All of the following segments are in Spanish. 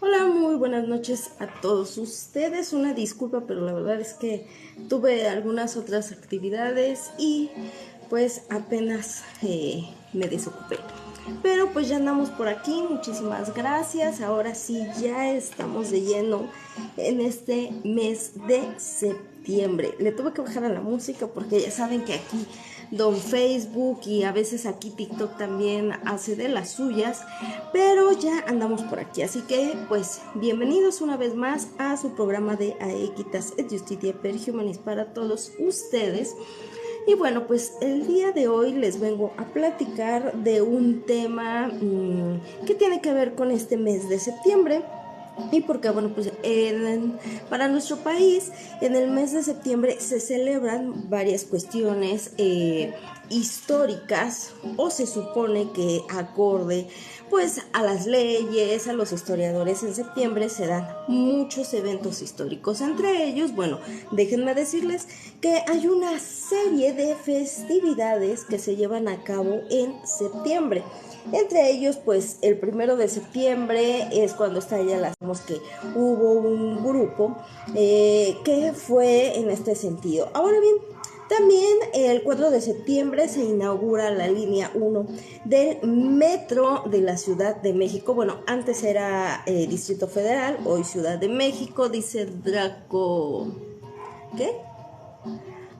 Hola, muy buenas noches a todos ustedes. Una disculpa, pero la verdad es que tuve algunas otras actividades y pues apenas me desocupé. Pero pues ya andamos por aquí, muchísimas gracias. Ahora sí, ya estamos de lleno en este mes de septiembre. Le tuve que bajar a la música porque ya saben que aquí Don Facebook y a veces aquí TikTok también hace de las suyas, pero ya andamos por aquí, así que pues bienvenidos una vez más a su programa de Aequitas et Justitia per Humanis para todos ustedes. Y bueno, pues el día de hoy les vengo a platicar de un tema que tiene que ver con este mes de septiembre. Y porque, bueno, pues para nuestro país, en el mes de septiembre se celebran varias cuestiones históricas, o se supone que acorde pues a las leyes, a los historiadores. En septiembre se dan muchos eventos históricos. Entre ellos, bueno, déjenme decirles que hay una serie de festividades que se llevan a cabo en septiembre. Entre ellos, pues el 1 de septiembre es cuando estalla que hubo un grupo que fue en este sentido. Ahora bien, también el 4 de septiembre se inaugura la línea 1 del metro de la Ciudad de México. Bueno, antes era Distrito Federal, hoy Ciudad de México, dice Draco. ¿Qué?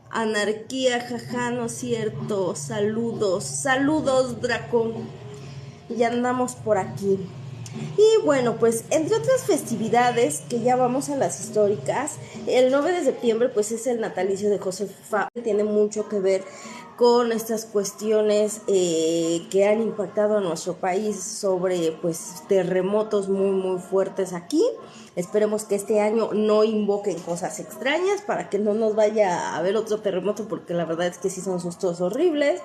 Anarquía, jaja, no es cierto. Saludos, saludos, Draco. Ya andamos por aquí. Y bueno, pues entre otras festividades, que ya vamos a las históricas, el 9 de septiembre pues es el natalicio de Josefa. Tiene mucho que ver con estas cuestiones que han impactado a nuestro país sobre pues terremotos muy fuertes aquí. Esperemos que este año no invoquen cosas extrañas para que no nos vaya a haber otro terremoto, porque la verdad es que sí son sustos horribles.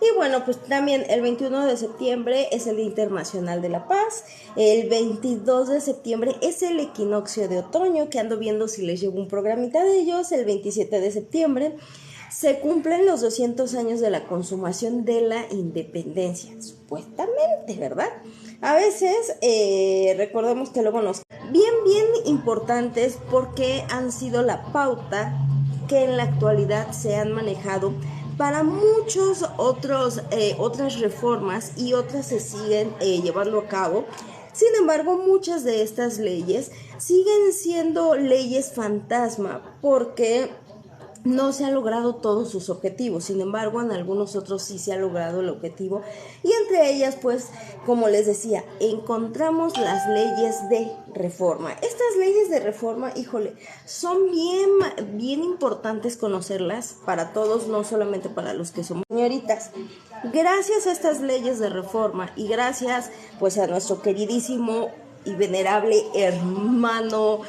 Y bueno, pues también el 21 de septiembre es el Día Internacional de la Paz. El 22 de septiembre es el equinoccio de otoño, que ando viendo si les llevo un programita de ellos. El 27 de septiembre se cumplen los 200 años de la consumación de la independencia, supuestamente, ¿verdad? A veces recordemos que luego nos bien importantes, porque han sido la pauta que en la actualidad se han manejado para muchos otras reformas, y otras se siguen llevando a cabo. Sin embargo, muchas de estas leyes siguen siendo leyes fantasma, porque no se ha logrado todos sus objetivos. Sin embargo, en algunos otros sí se ha logrado el objetivo, y entre ellas, pues, como les decía, encontramos las leyes de reforma. Estas leyes de reforma, híjole, son bien importantes conocerlas para todos, no solamente para los que somos señoritas. Gracias a estas leyes de reforma, y gracias pues a nuestro queridísimo y venerable hermano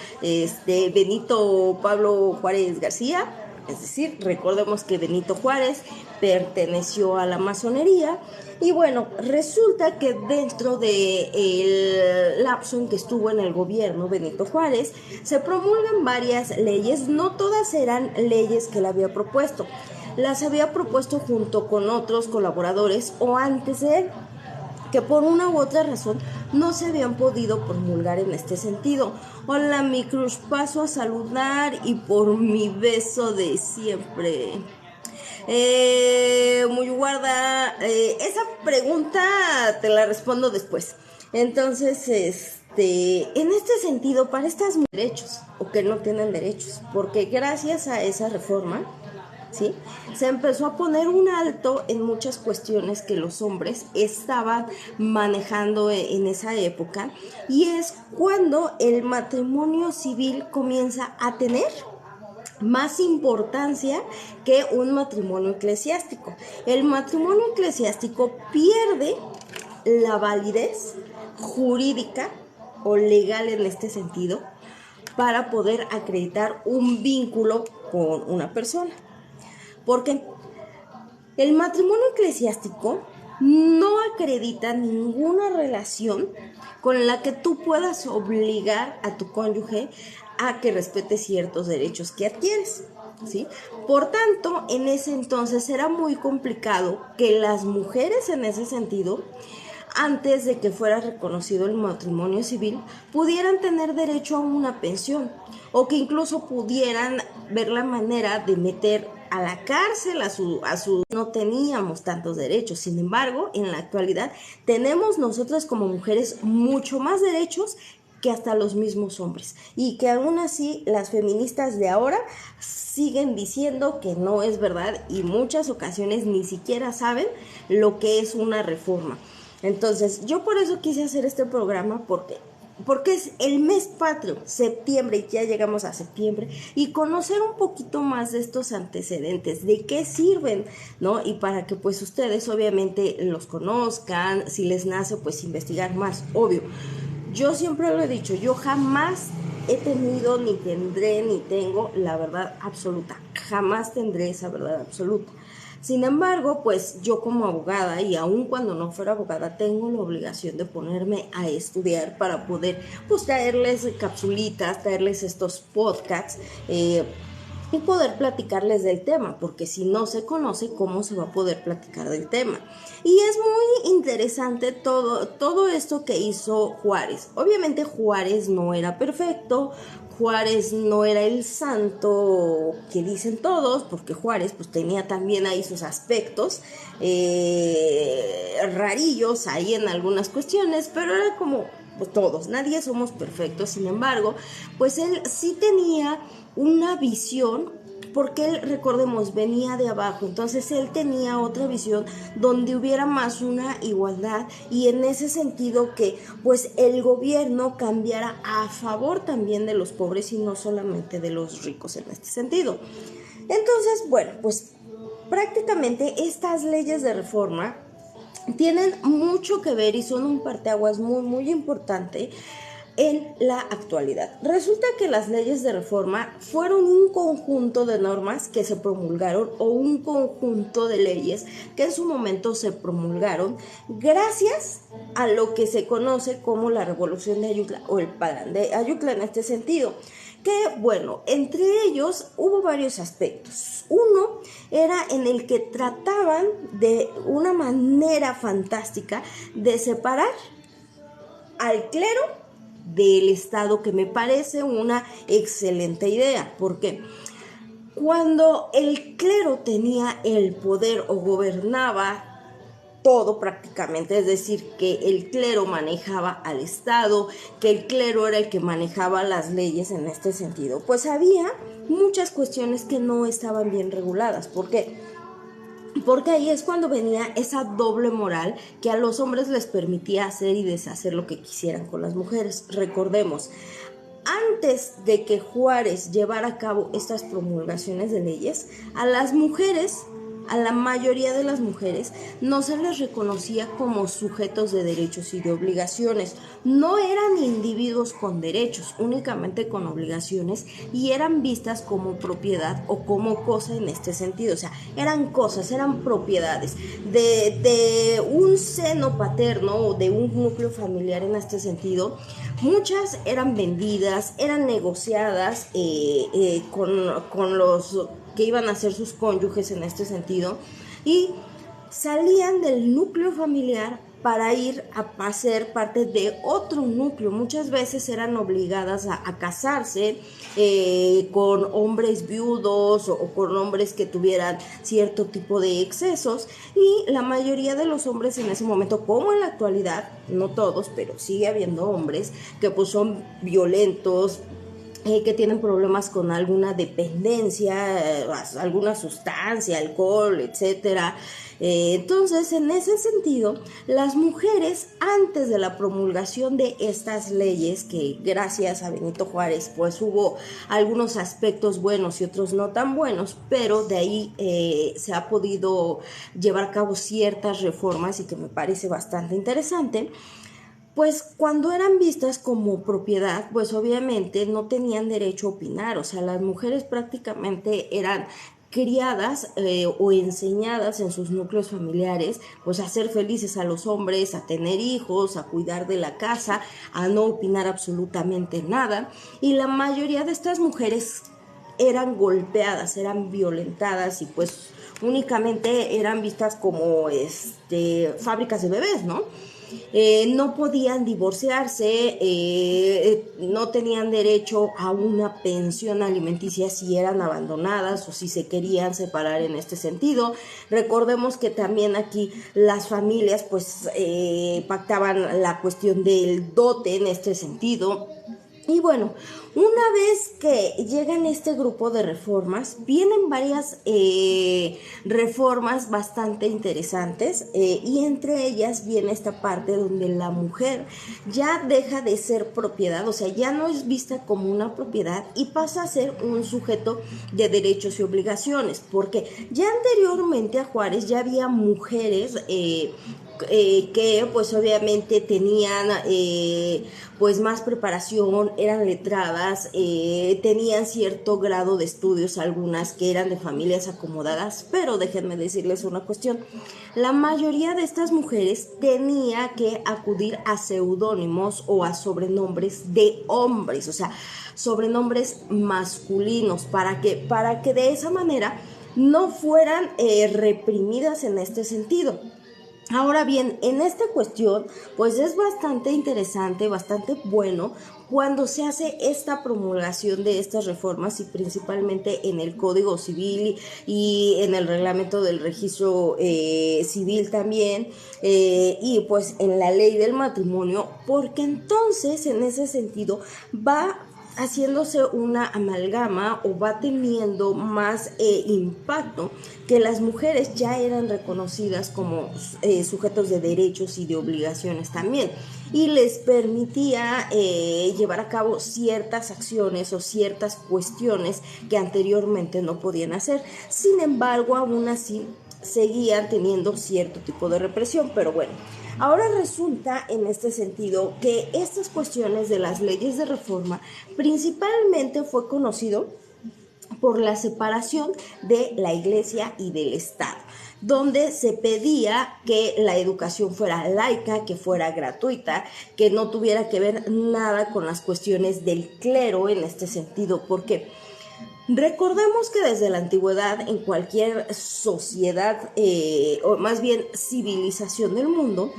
Benito Pablo Juárez García. Es decir, recordemos que Benito Juárez perteneció a la masonería. Y bueno, resulta que dentro del lapso en que estuvo en el gobierno Benito Juárez, se promulgan varias leyes. No todas eran leyes que él había propuesto, las había propuesto junto con otros colaboradores o antes de él, que por una u otra razón no se habían podido promulgar en este sentido. Hola, mi crush, paso a saludar y por mi beso de siempre. Muy guarda, esa pregunta te la respondo después. Entonces, en este sentido, para estas derechos o que no tienen derechos, porque gracias a esa reforma, ¿sí?, se empezó a poner un alto en muchas cuestiones que los hombres estaban manejando en esa época, y es cuando el matrimonio civil comienza a tener más importancia que un matrimonio eclesiástico. El matrimonio eclesiástico pierde la validez jurídica o legal en este sentido para poder acreditar un vínculo con una persona. Porque el matrimonio eclesiástico no acredita ninguna relación con la que tú puedas obligar a tu cónyuge a que respete ciertos derechos que adquieres, ¿sí? Por tanto, en ese entonces era muy complicado que las mujeres en ese sentido antes de que fuera reconocido el matrimonio civil, pudieran tener derecho a una pensión o que incluso pudieran ver la manera de meter a la cárcel a su no teníamos tantos derechos. Sin embargo, en la actualidad tenemos nosotras como mujeres mucho más derechos que hasta los mismos hombres, y que aún así las feministas de ahora siguen diciendo que no es verdad y muchas ocasiones ni siquiera saben lo que es una reforma. Entonces, yo por eso quise hacer este programa, porque es el mes patrio, septiembre, y ya llegamos a septiembre, y conocer un poquito más de estos antecedentes, de qué sirven, ¿no? Y para que pues ustedes obviamente los conozcan, si les nace pues investigar más, obvio. Yo siempre lo he dicho, yo jamás he tenido, ni tendré, ni tengo la verdad absoluta, jamás tendré esa verdad absoluta. Sin embargo, pues yo como abogada, y aun cuando no fuera abogada, tengo la obligación de ponerme a estudiar para poder pues traerles capsulitas, traerles estos podcasts y poder platicarles del tema, porque si no se conoce, ¿cómo se va a poder platicar del tema? Y es muy interesante todo esto que hizo Juárez. Obviamente Juárez no era perfecto, Juárez no era el santo que dicen todos, porque Juárez pues tenía también ahí sus aspectos rarillos ahí en algunas cuestiones, pero era como pues todos, nadie somos perfectos. Sin embargo, pues él sí tenía una visión, porque él, recordemos, venía de abajo, entonces él tenía otra visión donde hubiera más una igualdad, y en ese sentido que pues el gobierno cambiara a favor también de los pobres y no solamente de los ricos en este sentido. Entonces, bueno, pues prácticamente estas leyes de reforma tienen mucho que ver y son un parteaguas muy, muy importante en la actualidad. Resulta que las leyes de reforma fueron un conjunto de normas que se promulgaron, o un conjunto de leyes que en su momento se promulgaron gracias a lo que se conoce como la Revolución de Ayutla, o el Plan de Ayutla en este sentido. Que bueno, entre ellos hubo varios aspectos. Uno era en el que trataban de una manera fantástica de separar al clero del Estado, que me parece una excelente idea, porque cuando el clero tenía el poder o gobernaba todo prácticamente, es decir, que el clero manejaba al Estado, que el clero era el que manejaba las leyes en este sentido, pues había muchas cuestiones que no estaban bien reguladas. ¿Por qué? Porque ahí es cuando venía esa doble moral que a los hombres les permitía hacer y deshacer lo que quisieran con las mujeres. Recordemos, antes de que Juárez llevara a cabo estas promulgaciones de leyes, a las mujeres, a la mayoría de las mujeres, no se les reconocía como sujetos de derechos y de obligaciones. No eran individuos con derechos, únicamente con obligaciones, y eran vistas como propiedad o como cosa en este sentido. O sea, eran cosas, eran propiedades de un seno paterno o de un núcleo familiar en este sentido. Muchas eran vendidas, eran negociadas con los que iban a ser sus cónyuges en este sentido, y salían del núcleo familiar para ir a ser parte de otro núcleo. Muchas veces eran obligadas a casarse con hombres viudos o con hombres que tuvieran cierto tipo de excesos, y la mayoría de los hombres en ese momento, como en la actualidad, no todos, pero sigue habiendo hombres que pues son violentos, que tienen problemas con alguna dependencia, alguna sustancia, alcohol, etcétera. Entonces, en ese sentido, las mujeres, antes de la promulgación de estas leyes, que gracias a Benito Juárez pues hubo algunos aspectos buenos y otros no tan buenos, pero de ahí se ha podido llevar a cabo ciertas reformas, y que me parece bastante interesante. Pues cuando eran vistas como propiedad, pues obviamente no tenían derecho a opinar. O sea, las mujeres prácticamente eran criadas o enseñadas en sus núcleos familiares, pues a ser felices a los hombres, a tener hijos, a cuidar de la casa, a no opinar absolutamente nada. Y la mayoría de estas mujeres eran golpeadas, eran violentadas, y pues únicamente eran vistas como fábricas de bebés, ¿no? no podían divorciarse, no tenían derecho a una pensión alimenticia si eran abandonadas o si se querían separar en este sentido. Recordemos que también aquí las familias pues pactaban la cuestión del dote en este sentido. Y bueno, una vez que llegan este grupo de reformas, vienen varias reformas bastante interesantes y entre ellas viene esta parte donde la mujer ya deja de ser propiedad, o sea, ya no es vista como una propiedad y pasa a ser un sujeto de derechos y obligaciones, porque ya anteriormente a Juárez ya había mujeres que pues obviamente tenían pues más preparación, eran letradas, tenían cierto grado de estudios, algunas que eran de familias acomodadas, pero déjenme decirles una cuestión, la mayoría de estas mujeres tenía que acudir a seudónimos o a sobrenombres de hombres, o sea, sobrenombres masculinos, para que de esa manera no fueran reprimidas en este sentido. Ahora bien, en esta cuestión, pues es bastante interesante, bastante bueno cuando se hace esta promulgación de estas reformas y principalmente en el Código Civil y en el reglamento del registro civil también y pues en la ley del matrimonio, porque entonces en ese sentido va haciéndose una amalgama o va teniendo más impacto que las mujeres ya eran reconocidas como sujetos de derechos y de obligaciones también y les permitía llevar a cabo ciertas acciones o ciertas cuestiones que anteriormente no podían hacer. Sin embargo, aún así seguían teniendo cierto tipo de represión, pero bueno, ahora resulta en este sentido que estas cuestiones de las leyes de reforma principalmente fue conocido por la separación de la Iglesia y del Estado, donde se pedía que la educación fuera laica, que fuera gratuita, que no tuviera que ver nada con las cuestiones del clero en este sentido, porque recordemos que desde la antigüedad en cualquier sociedad o más bien civilización del mundo,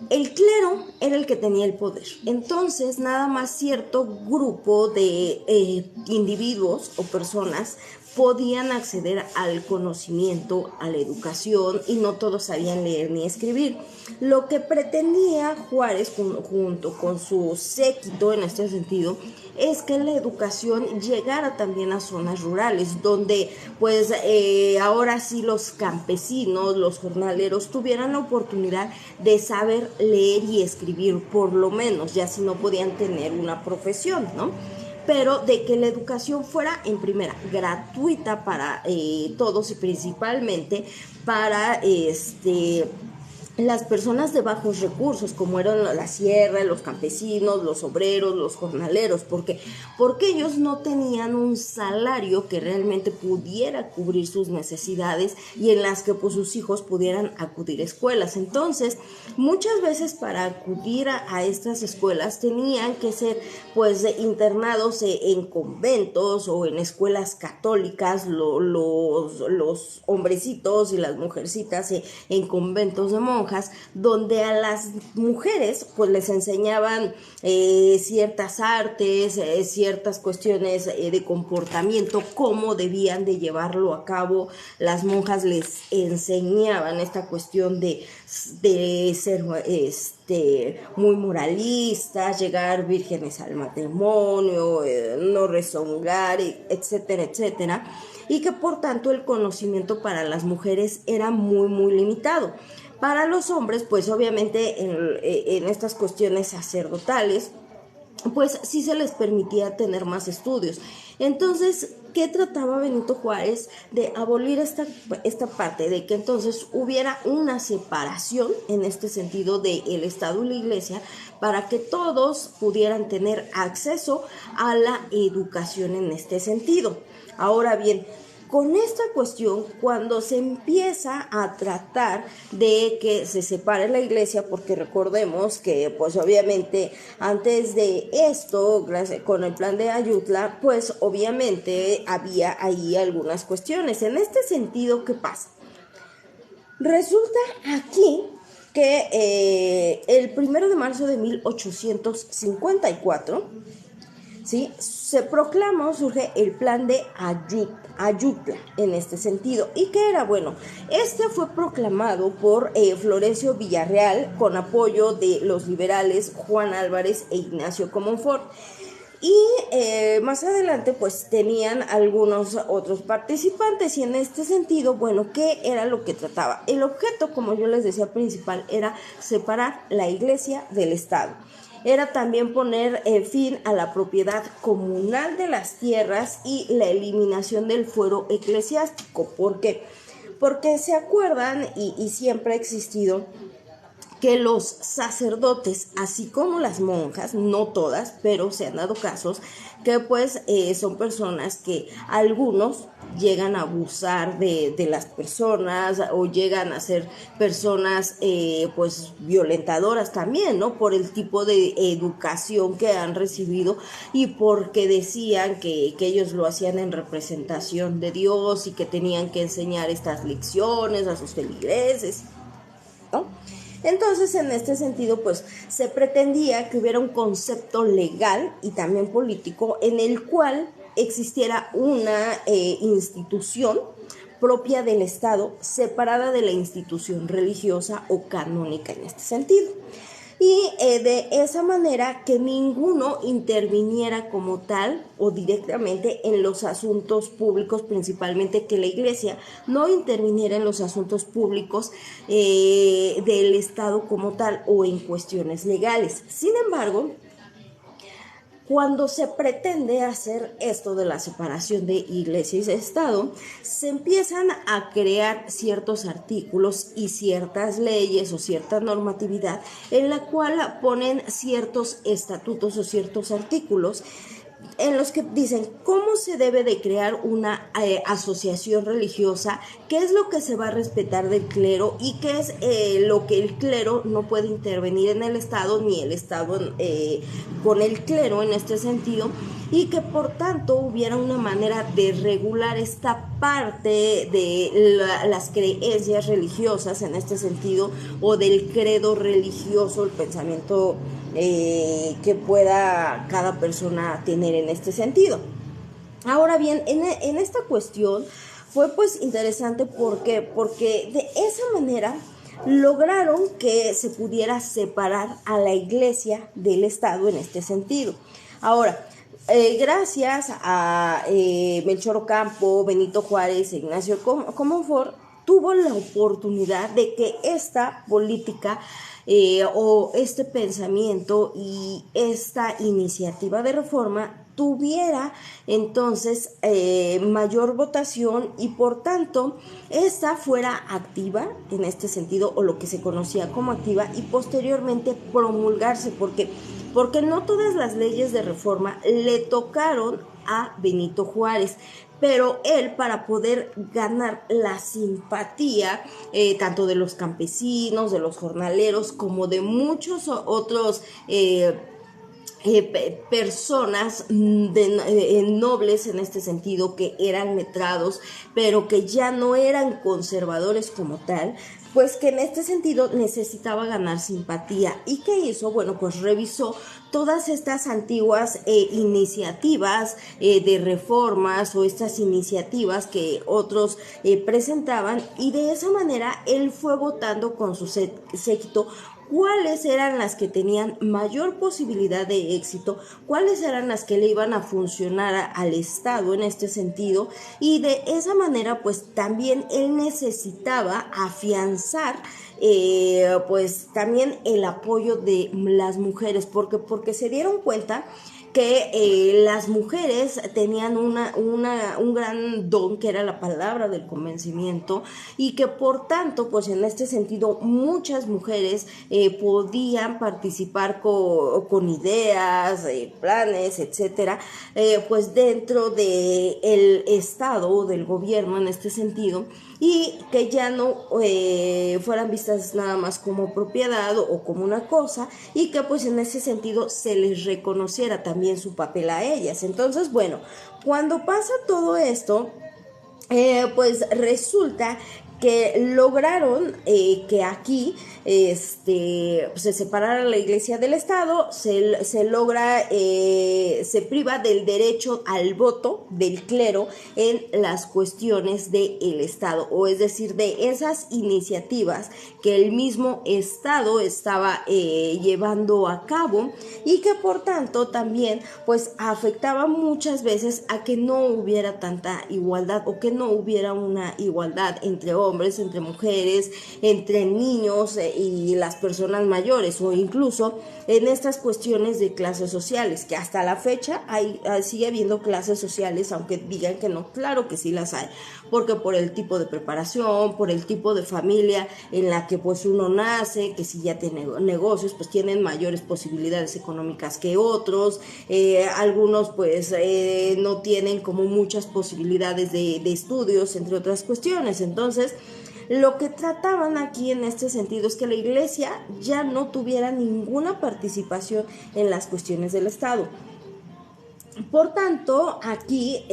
el clero era el que tenía el poder. Entonces, nada más cierto grupo de individuos o personas podían acceder al conocimiento, a la educación, y no todos sabían leer ni escribir. Lo que pretendía Juárez junto con su séquito en este sentido es que la educación llegara también a zonas rurales, donde pues ahora sí los campesinos, los jornaleros tuvieran la oportunidad de saber leer y escribir, por lo menos, ya si no podían tener una profesión, ¿no? Pero de que la educación fuera en primera gratuita para todos y principalmente para las personas de bajos recursos, como eran la sierra, los campesinos, los obreros, los jornaleros, porque ellos no tenían un salario que realmente pudiera cubrir sus necesidades y en las que pues sus hijos pudieran acudir a escuelas. Entonces, muchas veces para acudir a estas escuelas tenían que ser pues internados en conventos o en escuelas católicas, los hombrecitos y las mujercitas en conventos de monjas, donde a las mujeres pues les enseñaban ciertas artes, ciertas cuestiones de comportamiento, cómo debían de llevarlo a cabo. Las monjas les enseñaban esta cuestión de ser muy moralistas, llegar vírgenes al matrimonio, no rezongar, etcétera, etcétera, y que por tanto el conocimiento para las mujeres era muy, muy limitado. Para los hombres, pues obviamente en estas cuestiones sacerdotales, pues sí se les permitía tener más estudios. Entonces, ¿qué trataba Benito Juárez? De abolir esta parte, de que entonces hubiera una separación en este sentido del Estado y la Iglesia, para que todos pudieran tener acceso a la educación en este sentido. Ahora bien, con esta cuestión, cuando se empieza a tratar de que se separe la iglesia, porque recordemos que pues obviamente antes de esto, con el plan de Ayutla, pues obviamente había ahí algunas cuestiones. En este sentido, ¿qué pasa? Resulta aquí que el 1 de marzo de 1854, ¿sí?, se proclama o surge el plan de Ayutla en este sentido. ¿Y qué era? Bueno, este fue proclamado por Florencio Villarreal con apoyo de los liberales Juan Álvarez e Ignacio Comonfort. Y más adelante pues tenían algunos otros participantes, y en este sentido, bueno, ¿qué era lo que trataba? El objeto, como yo les decía, principal era separar la iglesia del Estado. Era también poner fin a la propiedad comunal de las tierras y la eliminación del fuero eclesiástico. ¿Por qué? Porque se acuerdan, y siempre ha existido, que los sacerdotes, así como las monjas, no todas, pero se han dado casos, que pues son personas que algunos llegan a abusar de las personas, o llegan a ser personas pues violentadoras también, ¿no? Por el tipo de educación que han recibido, y porque decían que ellos lo hacían en representación de Dios y que tenían que enseñar estas lecciones a sus feligreses, ¿no? Entonces, en este sentido, pues se pretendía que hubiera un concepto legal y también político en el cual existiera una institución propia del Estado, separada de la institución religiosa o canónica en este sentido. Y de esa manera que ninguno interviniera como tal o directamente en los asuntos públicos, principalmente que la iglesia no interviniera en los asuntos públicos del Estado como tal o en cuestiones legales. Sin embargo, cuando se pretende hacer esto de la separación de iglesia y Estado, se empiezan a crear ciertos artículos y ciertas leyes o cierta normatividad en la cual ponen ciertos estatutos o ciertos artículos en los que dicen cómo se debe de crear una asociación religiosa, qué es lo que se va a respetar del clero y qué es lo que el clero no puede intervenir en el Estado, ni el Estado con el clero en este sentido, y que por tanto hubiera una manera de regular esta parte de las creencias religiosas en este sentido, o del credo religioso, el pensamiento que pueda cada persona tener en este sentido. Ahora bien, en esta cuestión fue pues interesante porque de esa manera lograron que se pudiera separar a la iglesia del Estado en este sentido. Ahora, gracias a Melchor Ocampo, Benito Juárez, Ignacio Comonfort, tuvo la oportunidad de que esta política o este pensamiento y esta iniciativa de reforma tuviera entonces mayor votación, y por tanto esta fuera activa en este sentido, o lo que se conocía como activa, y posteriormente promulgarse, porque no todas las leyes de reforma le tocaron a Benito Juárez, pero él, para poder ganar la simpatía tanto de los campesinos, de los jornaleros, como de muchos otros personas nobles en este sentido, que eran letrados, pero que ya no eran conservadores como tal, pues que en este sentido necesitaba ganar simpatía. ¿Y qué hizo? Bueno, pues revisó todas estas antiguas iniciativas de reformas, o estas iniciativas que otros presentaban, y de esa manera él fue votando con su séquito cuáles eran las que tenían mayor posibilidad de éxito, cuáles eran las que le iban a funcionar al Estado en este sentido, y de esa manera pues también él necesitaba afianzar pues también el apoyo de las mujeres, porque se dieron cuenta que las mujeres tenían un gran don, que era la palabra del convencimiento, y que por tanto, pues en este sentido, muchas mujeres podían participar con ideas, planes, etcétera, pues dentro del Estado o del gobierno en este sentido, y que ya no fueran vistas nada más como propiedad o como una cosa, y que pues en ese sentido se les reconociera también su papel a ellas. Entonces, bueno, cuando pasa todo esto, pues resulta que lograron que aquí se separara la iglesia del Estado, se logra, se priva del derecho al voto del clero en las cuestiones del Estado, o es decir, de esas iniciativas que el mismo Estado estaba llevando a cabo y que por tanto también pues afectaba muchas veces a que no hubiera tanta igualdad o que no hubiera una igualdad entre hombres, entre mujeres, entre niños y las personas mayores, o incluso en estas cuestiones de clases sociales, que hasta la fecha sigue habiendo clases sociales, aunque digan que no, claro que sí las hay, porque por el tipo de preparación, por el tipo de familia en la que pues uno nace, que si ya tiene negocios, pues tienen mayores posibilidades económicas que otros, algunos pues no tienen como muchas posibilidades de estudios, entre otras cuestiones. Entonces, lo que trataban aquí en este sentido es que la iglesia ya no tuviera ninguna participación en las cuestiones del Estado. Por tanto, aquí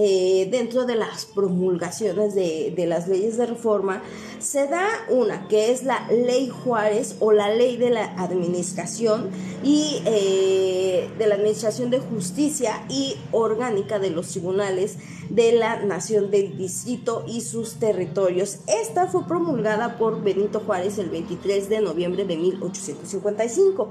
dentro de las promulgaciones de las leyes de reforma se da una que es la Ley Juárez, o la Ley de la Administración y de la Administración de Justicia y Orgánica de los Tribunales de la Nación del Distrito y sus territorios. Esta fue promulgada por Benito Juárez el 23 de noviembre de 1855.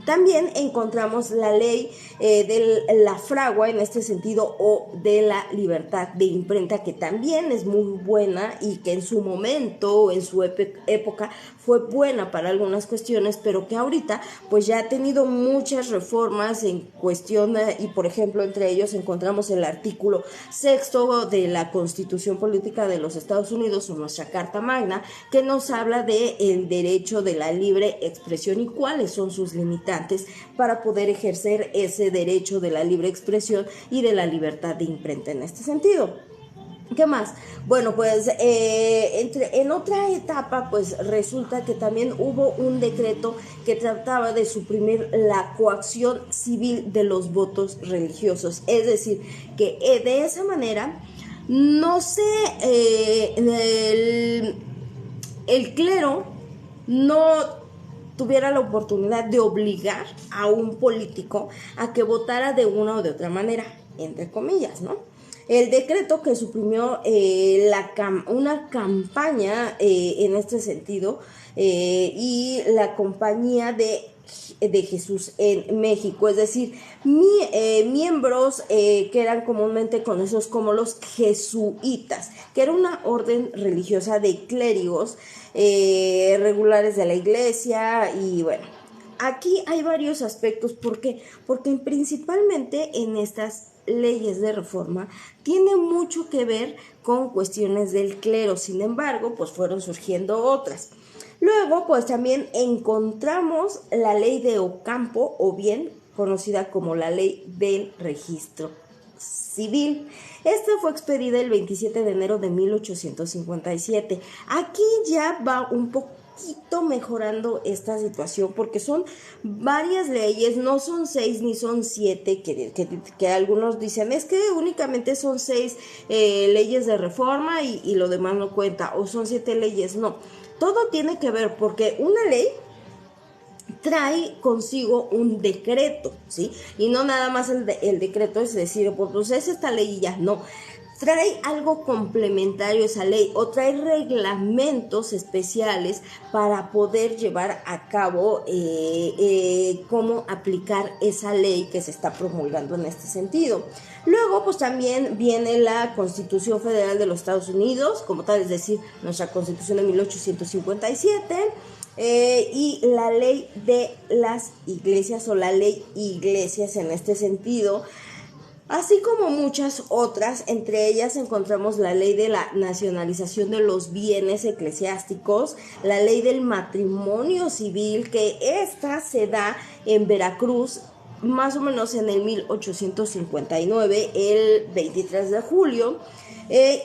También encontramos la ley de la fragua en este sentido, o de la libertad de imprenta, que también es muy buena y que en su momento, en su época, fue buena para algunas cuestiones, pero que ahorita pues ya ha tenido muchas reformas en cuestión y por ejemplo entre ellos encontramos el artículo 6º de la Constitución Política de los Estados Unidos, o nuestra Carta Magna, que nos habla de el derecho de la libre expresión y cuáles son sus limitantes para poder ejercer ese derecho de la libre expresión y de la libertad de imprenta en este sentido. ¿Qué más? Bueno, pues en otra etapa pues resulta que también hubo un decreto que trataba de suprimir la coacción civil de los votos religiosos, es decir, que de esa manera no se el clero no tuviera la oportunidad de obligar a un político a que votara de una o de otra manera, entre comillas, ¿no? El decreto que suprimió una campaña en este sentido y la Compañía de Jesús en México, es decir, miembros que eran comúnmente conocidos como los jesuitas, que era una orden religiosa de clérigos regulares de la iglesia. Y bueno, aquí hay varios aspectos. ¿Por qué? Porque principalmente en estas leyes de reforma tiene mucho que ver con cuestiones del clero, sin embargo, pues fueron surgiendo otras. Luego, pues también encontramos la ley de Ocampo, o bien conocida como la ley del registro civil. Esta fue expedida el 27 de enero de 1857. Aquí ya va un poquito mejorando esta situación, porque son varias leyes, no son 6 ni son 7, que algunos dicen es que únicamente son 6 leyes de reforma y lo demás no cuenta, o son 7 leyes. No, todo tiene que ver, porque una ley trae consigo un decreto, ¿sí? Y no nada más el decreto es decir, pues es esta ley y ya, no. Trae algo complementario esa ley, o trae reglamentos especiales para poder llevar a cabo cómo aplicar esa ley que se está promulgando en este sentido. Luego, pues también viene la Constitución Federal de los Estados Unidos, como tal, es decir, nuestra Constitución de 1857, y la ley de las iglesias, o la ley iglesias en este sentido, así como muchas otras. Entre ellas encontramos la ley de la nacionalización de los bienes eclesiásticos, la ley del matrimonio civil, que esta se da en Veracruz, más o menos en el 1859, el 23 de julio,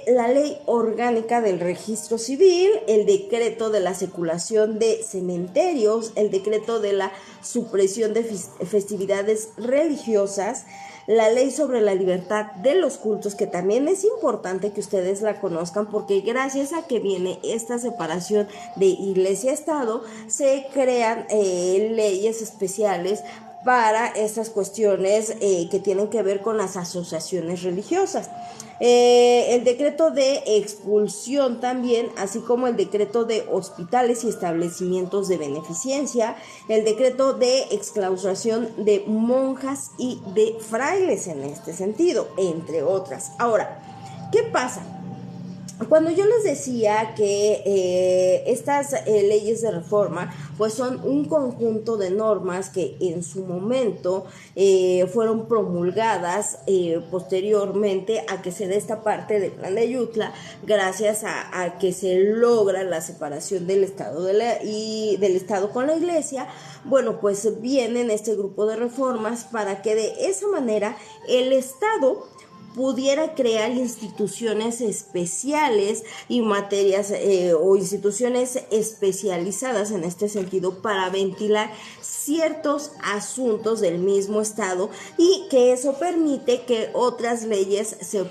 la Ley Orgánica del Registro Civil, el decreto de la seculación de cementerios, el decreto de la supresión de festividades religiosas, la ley sobre la libertad de los cultos, que también es importante que ustedes la conozcan, porque gracias a que viene esta separación de iglesia-estado, se crean leyes especiales para estas cuestiones que tienen que ver con las asociaciones religiosas. El decreto de expulsión también, así como el decreto de hospitales y establecimientos de beneficencia, el decreto de exclaustración de monjas y de frailes en este sentido, entre otras. Ahora, ¿qué pasa? Cuando yo les decía que estas leyes de reforma pues son un conjunto de normas que en su momento fueron promulgadas posteriormente a que se dé esta parte del Plan de Ayutla, gracias a que se logra la separación del Estado del Estado con la Iglesia. Bueno, pues vienen este grupo de reformas para que de esa manera el Estado pudiera crear instituciones especiales y materias o instituciones especializadas en este sentido para ventilar ciertos asuntos del mismo Estado, y que eso permite que otras leyes se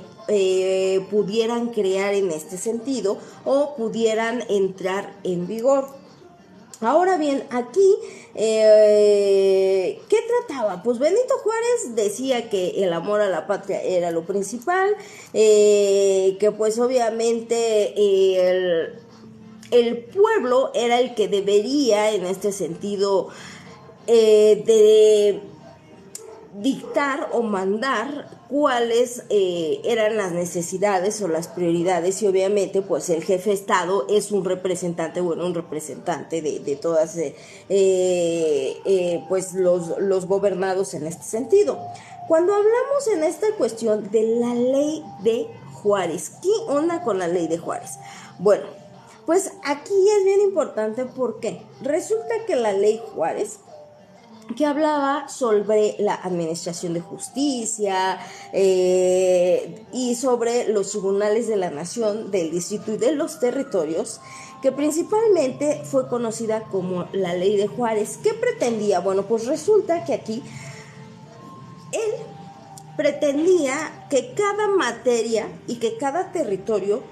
pudieran crear en este sentido o pudieran entrar en vigor. Ahora bien, aquí, ¿qué trataba? Pues Benito Juárez decía que el amor a la patria era lo principal, que pues obviamente el pueblo era el que debería, en este sentido, de dictar o mandar cuáles eran las necesidades o las prioridades, y obviamente pues el jefe de Estado es un representante, de todas pues los gobernados en este sentido. Cuando hablamos en esta cuestión de la ley de Juárez, ¿qué onda con la ley de Juárez? Bueno, pues aquí es bien importante porque resulta que la ley Juárez, que hablaba sobre la administración de justicia y sobre los tribunales de la nación, del distrito y de los territorios, que principalmente fue conocida como la ley de Juárez. ¿Qué pretendía? Bueno, pues resulta que aquí él pretendía que cada materia y que cada territorio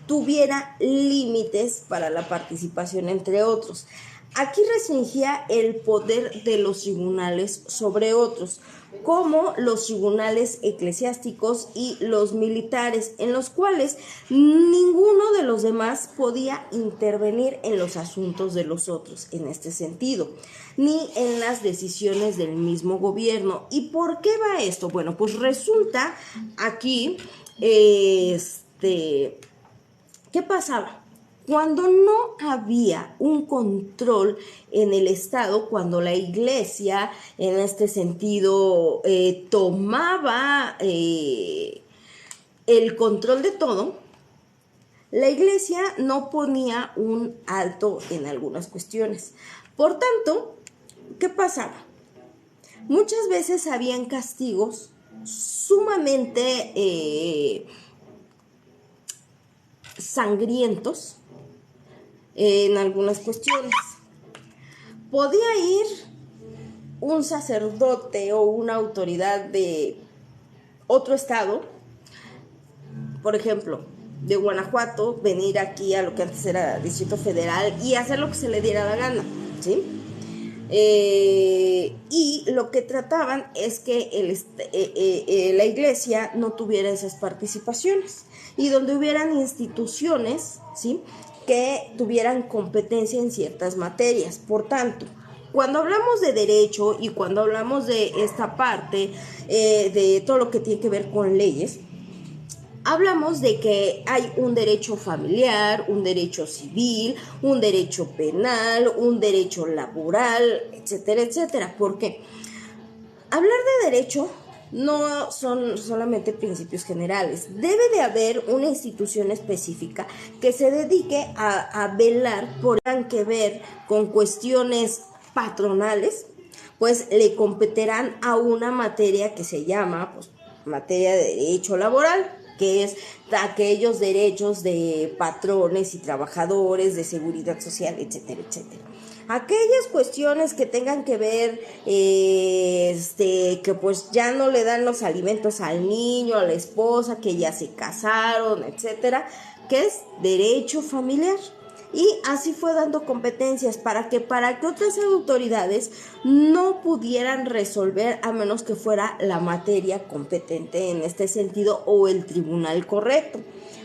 tuviera límites para la participación, entre otros. Aquí restringía el poder de los tribunales sobre otros, como los tribunales eclesiásticos y los militares, en los cuales ninguno de los demás podía intervenir en los asuntos de los otros en este sentido, ni en las decisiones del mismo gobierno. ¿Y por qué va esto? Bueno, pues resulta aquí, ¿qué pasaba? Cuando no había un control en el Estado, cuando la Iglesia, en este sentido, tomaba el control de todo, la Iglesia no ponía un alto en algunas cuestiones. Por tanto, ¿qué pasaba? Muchas veces habían castigos sumamente sangrientos en algunas cuestiones. Podía ir un sacerdote o una autoridad de otro estado, por ejemplo, de Guanajuato, venir aquí a lo que antes era Distrito Federal y hacer lo que se le diera la gana, ¿sí? Y lo que trataban es que la Iglesia no tuviera esas participaciones, y donde hubieran instituciones, ¿sí?, que tuvieran competencia en ciertas materias. Por tanto, cuando hablamos de derecho y cuando hablamos de esta parte de todo lo que tiene que ver con leyes, hablamos de que hay un derecho familiar, un derecho civil, un derecho penal, un derecho laboral, etcétera, etcétera. ¿Por qué? Hablar de derecho no son solamente principios generales. Debe de haber una institución específica que se dedique a velar por que ver con cuestiones patronales, pues le competirán a una materia que se llama pues, materia de derecho laboral, que es aquellos derechos de patrones y trabajadores, de seguridad social, etcétera, etcétera. Aquellas cuestiones que tengan que ver, que pues ya no le dan los alimentos al niño, a la esposa, que ya se casaron, etcétera, que es derecho familiar. Y así fue dando competencias para que otras autoridades no pudieran resolver a menos que fuera la materia competente en este sentido o el tribunal correcto.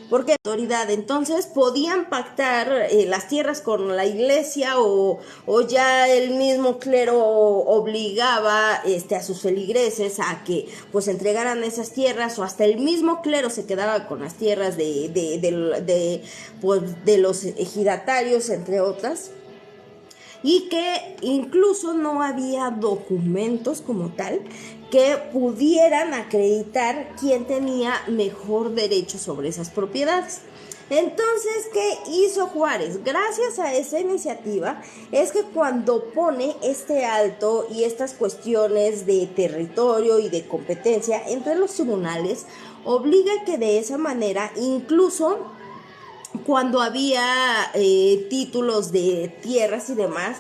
Porque la autoridad entonces podían pactar las tierras con la iglesia o ya el mismo clero obligaba a sus feligreses a que pues entregaran esas tierras, o hasta el mismo clero se quedaba con las tierras de los ejidatarios, entre otras, y que incluso no había documentos como tal que pudieran acreditar quién tenía mejor derecho sobre esas propiedades. Entonces, ¿qué hizo Juárez? Gracias a esa iniciativa es que cuando pone este alto y estas cuestiones de territorio y de competencia entre los tribunales, obliga que de esa manera, incluso cuando había títulos de tierras y demás,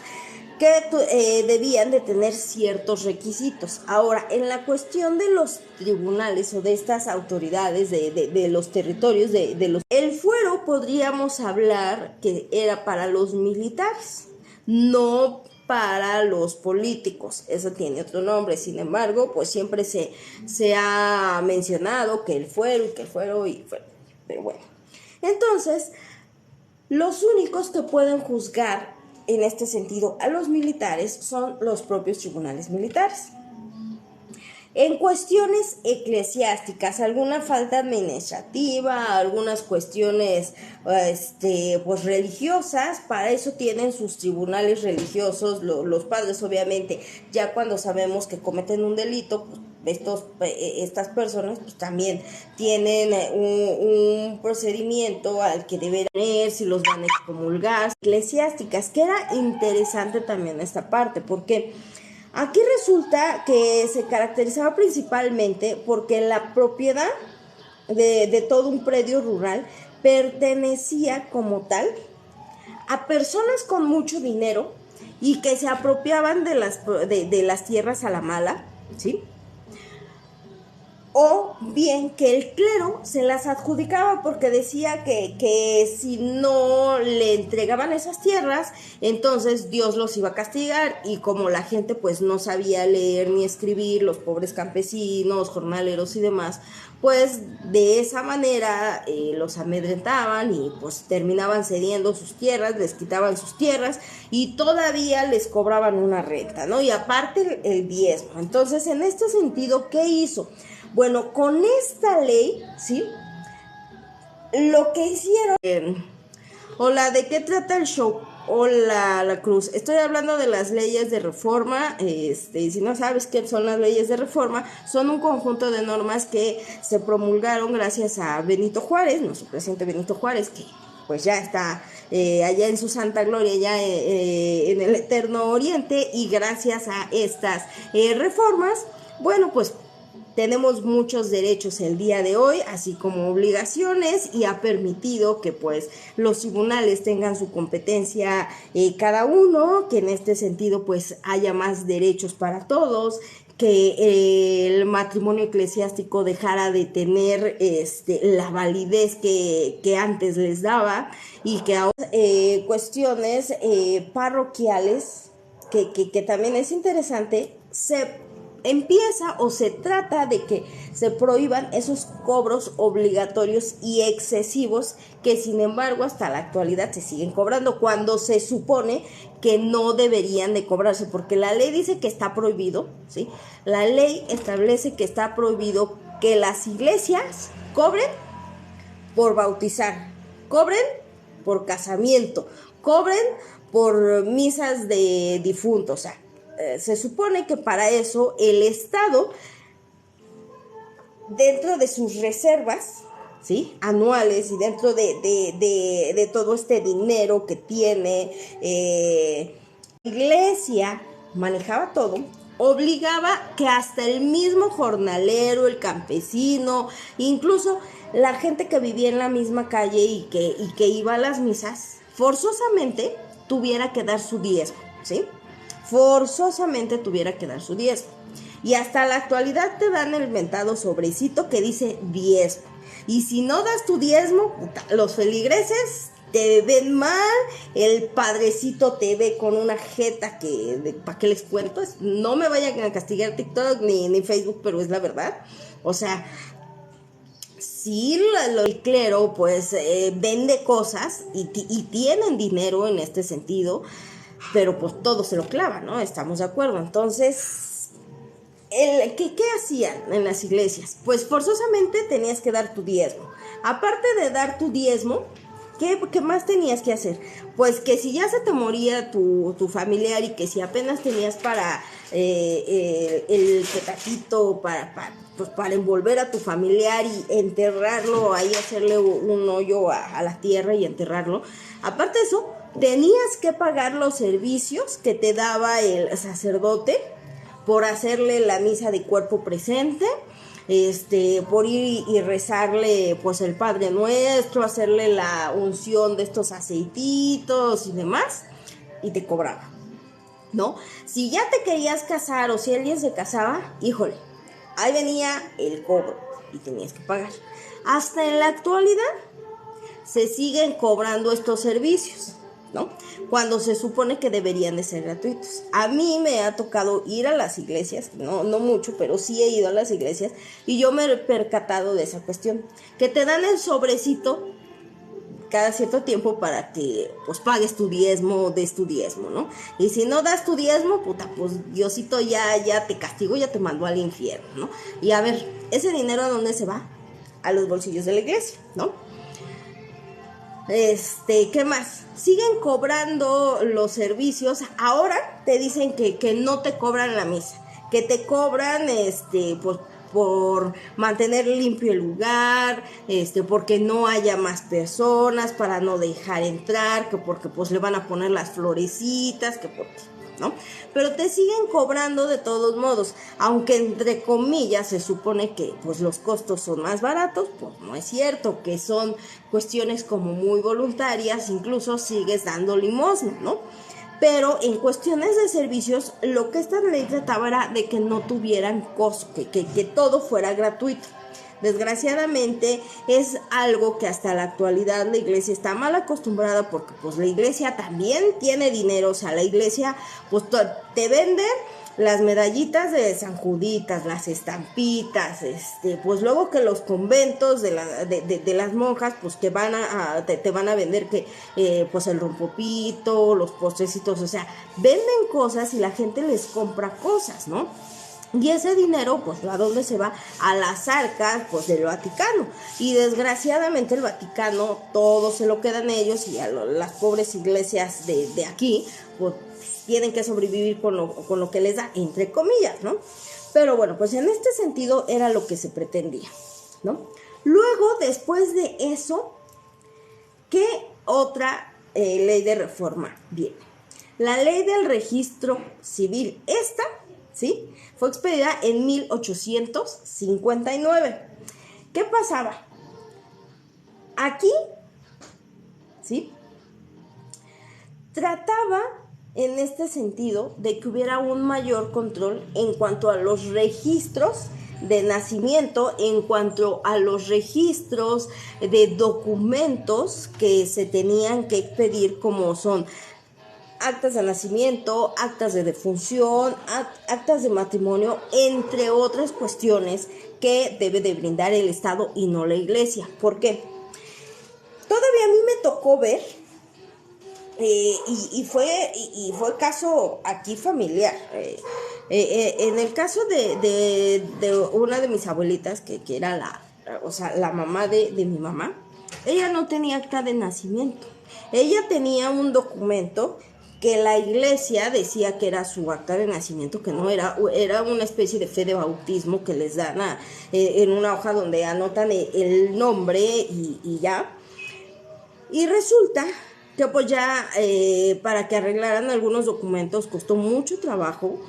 que debían de tener ciertos requisitos. Ahora, en la cuestión de los tribunales o de estas autoridades de los territorios, el fuero podríamos hablar que era para los militares, no para los políticos. Eso tiene otro nombre. Sin embargo, pues siempre se ha mencionado que el fuero, pero bueno. Entonces, los únicos que pueden juzgar en este sentido a los militares son los propios tribunales militares. En cuestiones eclesiásticas, alguna falta administrativa, algunas cuestiones pues religiosas, para eso tienen sus tribunales religiosos, los padres obviamente, ya cuando sabemos que cometen un delito, pues estas personas pues también tienen un procedimiento al que deben tener, si los van a excomulgar. Eclesiásticas, que era interesante también esta parte, porque aquí resulta que se caracterizaba principalmente porque la propiedad de todo un predio rural pertenecía como tal a personas con mucho dinero y que se apropiaban de las tierras a la mala, ¿sí? O bien que el clero se las adjudicaba porque decía que si no le entregaban esas tierras, entonces Dios los iba a castigar, y como la gente pues no sabía leer ni escribir, los pobres campesinos, jornaleros y demás, pues de esa manera los amedrentaban y pues terminaban cediendo sus tierras, les quitaban sus tierras y todavía les cobraban una renta, ¿no? Y aparte el diezmo. Entonces, en este sentido, ¿qué hizo? Bueno, con esta ley, ¿sí? Lo que hicieron... Hola, ¿de qué trata el show? Hola, la Cruz. Estoy hablando de las leyes de reforma. Si no sabes qué son las leyes de reforma, son un conjunto de normas que se promulgaron gracias a Benito Juárez, nuestro presidente Benito Juárez, que pues ya está allá en su santa gloria, ya en el eterno oriente, y gracias a estas reformas, bueno, pues tenemos muchos derechos el día de hoy, así como obligaciones, y ha permitido que pues los tribunales tengan su competencia cada uno, que en este sentido pues haya más derechos para todos, que el matrimonio eclesiástico dejara de tener la validez que antes les daba, y que ahora cuestiones parroquiales, que también es interesante, se empieza o se trata de que se prohíban esos cobros obligatorios y excesivos que sin embargo hasta la actualidad se siguen cobrando cuando se supone que no deberían de cobrarse, porque la ley dice que está prohibido, ¿sí? La ley establece que está prohibido que las iglesias cobren por bautizar, cobren por casamiento, cobren por misas de difuntos, o sea, se supone que para eso el Estado, dentro de sus reservas, ¿sí?, anuales, y dentro de todo este dinero que tiene, la iglesia manejaba todo, obligaba que hasta el mismo jornalero, el campesino, incluso la gente que vivía en la misma calle y que iba a las misas, forzosamente tuviera que dar su diezmo, ¿sí? Forzosamente tuviera que dar su diezmo. Y hasta la actualidad te dan el mentado sobrecito que dice diezmo. Y si no das tu diezmo, los feligreses te ven mal, el padrecito te ve con una jeta que, ¿para qué les cuento? No me vayan a castigar TikTok ni Facebook, pero es la verdad. O sea, sí, el clero pues vende cosas y tienen dinero en este sentido, pero pues todo se lo clava, ¿no? Estamos de acuerdo. Entonces, ¿qué hacían en las iglesias? Pues forzosamente tenías que dar tu diezmo. Aparte de dar tu diezmo, ¿qué más tenías que hacer? Pues que si ya se te moría tu familiar y que si apenas tenías para el petatito para envolver a tu familiar y enterrarlo, ahí hacerle un hoyo a la tierra y enterrarlo. Aparte de eso, tenías que pagar los servicios que te daba el sacerdote por hacerle la misa de cuerpo presente, por ir y rezarle pues el Padre Nuestro, hacerle la unción de estos aceititos y demás, y te cobraba, ¿no? Si ya te querías casar o si alguien se casaba, híjole, ahí venía el cobro y tenías que pagar. Hasta en la actualidad se siguen cobrando estos servicios, ¿no? Cuando se supone que deberían de ser gratuitos. A mí me ha tocado ir a las iglesias, no mucho, pero sí he ido a las iglesias y yo me he percatado de esa cuestión, que te dan el sobrecito cada cierto tiempo para que pues pagues tu diezmo, des tu diezmo, ¿no? Y si no das tu diezmo, puta, pues Diosito ya te castigó, ya te mandó al infierno, ¿no? Y a ver, ¿ese dinero a dónde se va? A los bolsillos de la iglesia, ¿no? ¿Qué más? Siguen cobrando los servicios. Ahora te dicen que no te cobran la misa, que te cobran pues por mantener limpio el lugar, porque no haya más personas, para no dejar entrar, que porque pues le van a poner las florecitas, que porque, ¿no? Pero te siguen cobrando de todos modos, aunque entre comillas se supone que pues los costos son más baratos, pues no es cierto, que son cuestiones como muy voluntarias, incluso sigues dando limosna, ¿no? Pero en cuestiones de servicios, lo que esta ley trataba era de que no tuvieran costo, que todo fuera gratuito. Desgraciadamente es algo que hasta la actualidad la iglesia está mal acostumbrada, porque pues la iglesia también tiene dinero. O sea, la iglesia pues te venden las medallitas de San Juditas, las estampitas, pues luego que los conventos de las monjas, pues que te van a vender que pues el rompopito, los postrecitos, o sea, venden cosas y la gente les compra cosas, ¿no? Y ese dinero, pues, ¿a dónde se va? A las arcas, pues, del Vaticano. Y desgraciadamente el Vaticano todo se lo quedan ellos, y a las pobres iglesias de aquí, pues, tienen que sobrevivir con lo que les da, entre comillas, ¿no? Pero bueno, pues en este sentido era lo que se pretendía, ¿no? Luego, después de eso, ¿qué otra ley de reforma viene? La ley del registro civil. Esta, ¿sí?, fue expedida en 1859. ¿Qué pasaba? Aquí, ¿sí?, trataba en este sentido de que hubiera un mayor control en cuanto a los registros de nacimiento, en cuanto a los registros de documentos que se tenían que expedir, como son actas de nacimiento, actas de defunción, actas de matrimonio, entre otras cuestiones que debe de brindar el Estado y no la iglesia. ¿Por qué? Todavía a mí me tocó ver, y fue caso aquí familiar, en el caso de una de mis abuelitas, que era la mamá de mi mamá. Ella no tenía acta de nacimiento, ella tenía un documento que la iglesia decía que era su acta de nacimiento, que no era una especie de fe de bautismo que les dan en una hoja donde anotan el nombre y ya. Y resulta que pues ya para que arreglaran algunos documentos costó mucho trabajo,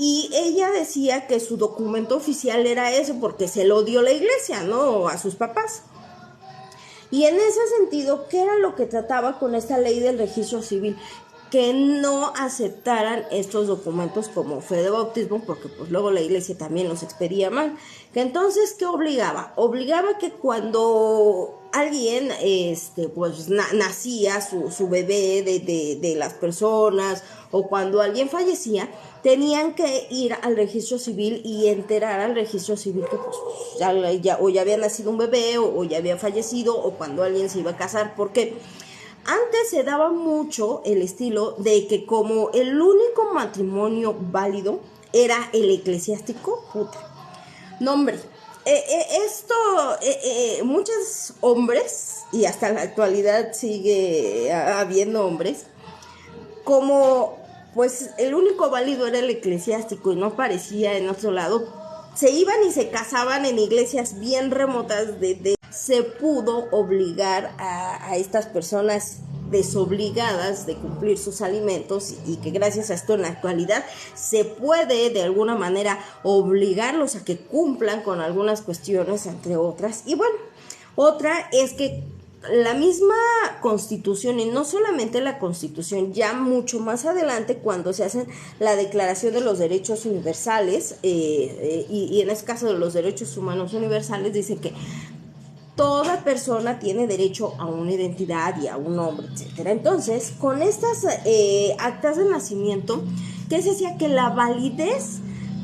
Y ella decía que su documento oficial era ese porque se lo dio la iglesia, ¿no? A sus papás. Y en ese sentido, ¿qué era lo que trataba con esta ley del registro civil? Que no aceptaran estos documentos como fe de bautismo, porque pues luego la iglesia también los expedía mal. Que entonces, ¿qué obligaba? Obligaba que cuando alguien pues nacía su bebé de las personas, o cuando alguien fallecía, tenían que ir al registro civil y enterar al registro civil que pues ya había nacido un bebé, o ya había fallecido, o cuando alguien se iba a casar. Porque antes se daba mucho el estilo de que como el único matrimonio válido era el eclesiástico, puta. No, hombre, muchos hombres, y hasta la actualidad sigue habiendo hombres, como pues el único válido era el eclesiástico y no parecía en otro lado, se iban y se casaban en iglesias bien remotas se pudo obligar a estas personas desobligadas de cumplir sus alimentos, y que gracias a esto en la actualidad se puede de alguna manera obligarlos a que cumplan con algunas cuestiones, entre otras. Y bueno, otra es que la misma Constitución, y no solamente la Constitución, ya mucho más adelante cuando se hace la Declaración de los Derechos Universales, y en este caso de los Derechos Humanos Universales, dice que toda persona tiene derecho a una identidad y a un nombre, etcétera. Entonces, con estas actas de nacimiento, ¿qué se hacía? Que la validez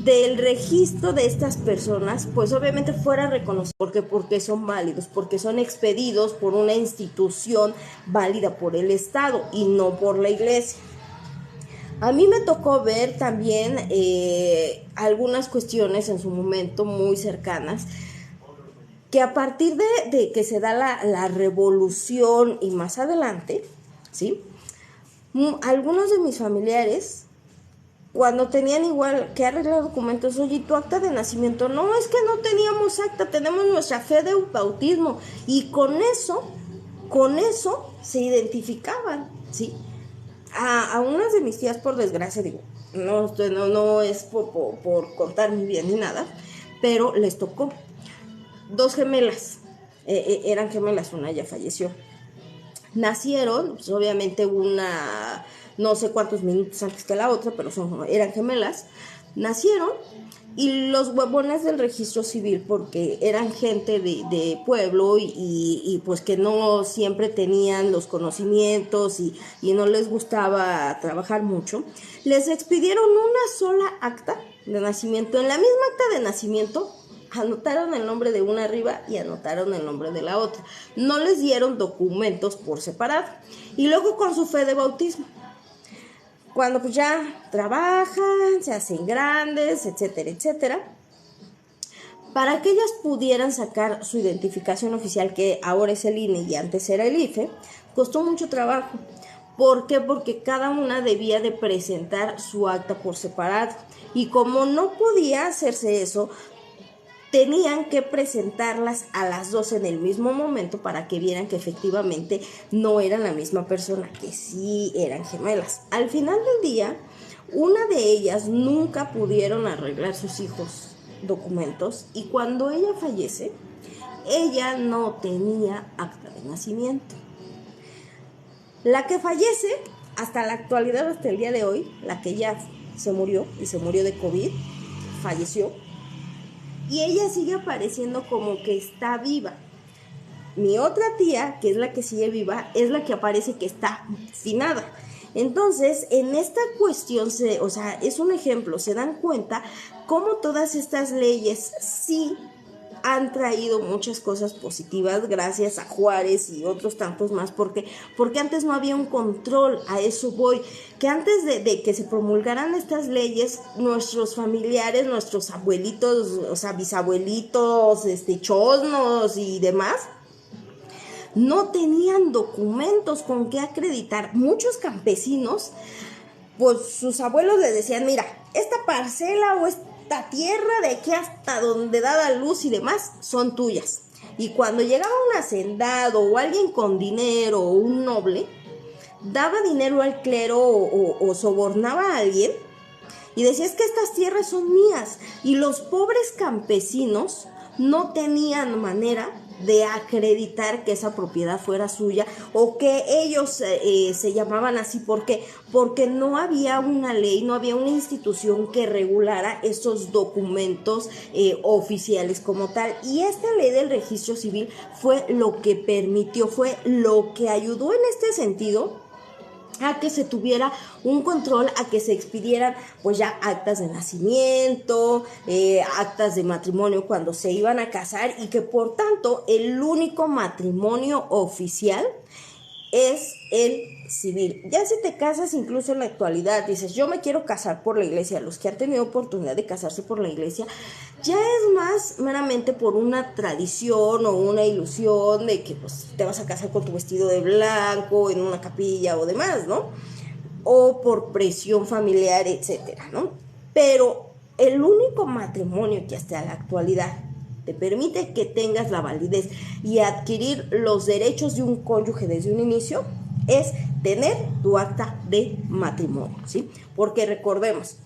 del registro de estas personas, pues obviamente fuera reconocido, porque son válidos, porque son expedidos por una institución válida por el Estado y no por la iglesia. A mí me tocó ver también algunas cuestiones en su momento muy cercanas, que a partir de que se da la revolución y más adelante, ¿sí? Algunos de mis familiares, cuando tenían igual que arreglar documentos, oye, ¿tu acta de nacimiento? No, es que no teníamos acta, tenemos nuestra fe de bautismo. Y con eso se identificaban, ¿sí? A unas de mis tías, por desgracia, digo, no es por contar mi bien ni nada, pero les tocó 2 gemelas, eran gemelas, una ya falleció. Nacieron, pues obviamente una, no sé cuántos minutos antes que la otra, pero eran gemelas. Nacieron y los huevones del registro civil, porque eran gente de pueblo y pues que no siempre tenían los conocimientos y no les gustaba trabajar mucho, les expidieron una sola acta de nacimiento. En la misma acta de nacimiento anotaron el nombre de una arriba y anotaron el nombre de la otra. No les dieron documentos por separado. Y luego con su fe de bautismo, cuando pues ya trabajan, se hacen grandes, etcétera, etcétera, para que ellas pudieran sacar su identificación oficial, que ahora es el INE y antes era el IFE, costó mucho trabajo. ¿Por qué? Porque cada una debía de presentar su acta por separado. Y como no podía hacerse eso, tenían que presentarlas a las 2 en el mismo momento para que vieran que efectivamente no eran la misma persona, que sí eran gemelas. Al final del día, una de ellas nunca pudieron arreglar sus hijos documentos, y cuando ella fallece, ella no tenía acta de nacimiento. La que fallece, hasta la actualidad, hasta el día de hoy, la que ya se murió, y se murió de COVID, falleció, y ella sigue apareciendo como que está viva. Mi otra tía, que es la que sigue viva, es la que aparece que está finada. Entonces, en esta cuestión, es un ejemplo, se dan cuenta cómo todas estas leyes sí han traído muchas cosas positivas gracias a Juárez y otros tantos más, porque antes no había un control. A eso voy, que antes de que se promulgaran estas leyes, nuestros familiares, nuestros abuelitos, o sea, bisabuelitos, chosnos y demás, no tenían documentos con qué acreditar. Muchos campesinos, pues sus abuelos les decían, mira, esta parcela o esta tierra de aquí hasta donde da la luz y demás son tuyas. Y cuando llegaba un hacendado o alguien con dinero o un noble, daba dinero al clero o sobornaba a alguien, y decía, es que estas tierras son mías, y los pobres campesinos no tenían manera de acreditar que esa propiedad fuera suya o que ellos se llamaban así. ¿Por qué? Porque no había una ley, no había una institución que regulara esos documentos oficiales como tal. Y esta ley del registro civil fue lo que permitió, fue lo que ayudó en este sentido a que se tuviera un control, a que se expidieran pues ya actas de nacimiento, actas de matrimonio cuando se iban a casar, y que por tanto el único matrimonio oficial es el civil. Ya si te casas incluso en la actualidad, dices, yo me quiero casar por la iglesia, los que han tenido oportunidad de casarse por la iglesia, ya es más meramente por una tradición o una ilusión de que pues te vas a casar con tu vestido de blanco en una capilla o demás, ¿no? O por presión familiar, etcétera, ¿no? Pero el único matrimonio que hasta la actualidad te permite que tengas la validez y adquirir los derechos de un cónyuge desde un inicio es tener tu acta de matrimonio, ¿sí? Porque recordemos,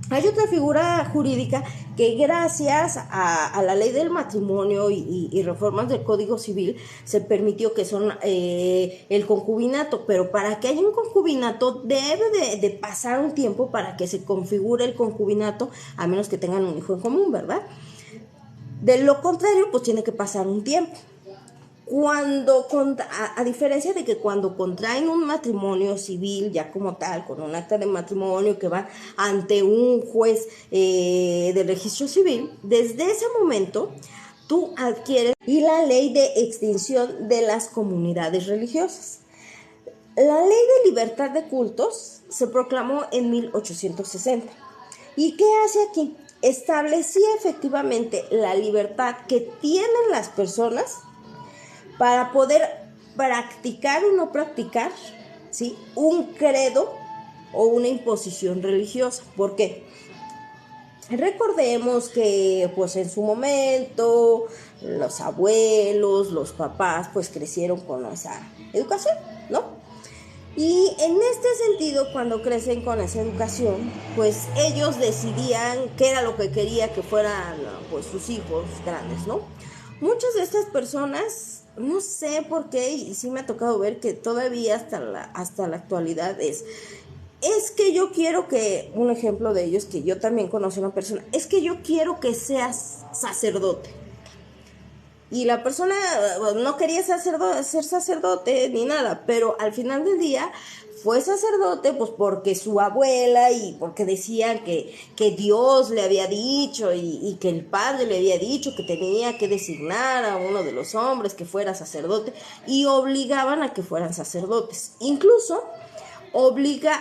hay otra figura jurídica que gracias a la ley del matrimonio y reformas del Código Civil se permitió, que son el concubinato, pero para que haya un concubinato debe de pasar un tiempo para que se configure el concubinato, a menos que tengan un hijo en común, ¿verdad? De lo contrario, pues tiene que pasar un tiempo. A diferencia de que cuando contraen un matrimonio civil ya como tal, con un acta de matrimonio que va ante un juez de registro civil, desde ese momento tú adquieres y la ley de extinción de las comunidades religiosas. La ley de libertad de cultos se proclamó en 1860. ¿Y qué hace aquí? Establecía efectivamente la libertad que tienen las personas para poder practicar o no practicar, ¿sí?, un credo o una imposición religiosa. ¿Por qué? Recordemos que pues en su momento los abuelos, los papás pues crecieron con esa educación, ¿no? Y en este sentido, cuando crecen con esa educación, pues ellos decidían qué era lo que quería que fueran pues sus hijos grandes, ¿no? Muchas de estas personas, no sé por qué, y sí me ha tocado ver que todavía hasta la actualidad es que yo quiero que, un ejemplo de ellos, que yo también conocí a una persona, es que yo quiero que seas sacerdote. Y la persona no quería ser sacerdote ni nada, pero al final del día fue sacerdote pues porque su abuela y porque decían que Dios le había dicho y que el padre le había dicho que tenía que designar a uno de los hombres que fuera sacerdote, y obligaban a que fueran sacerdotes. Incluso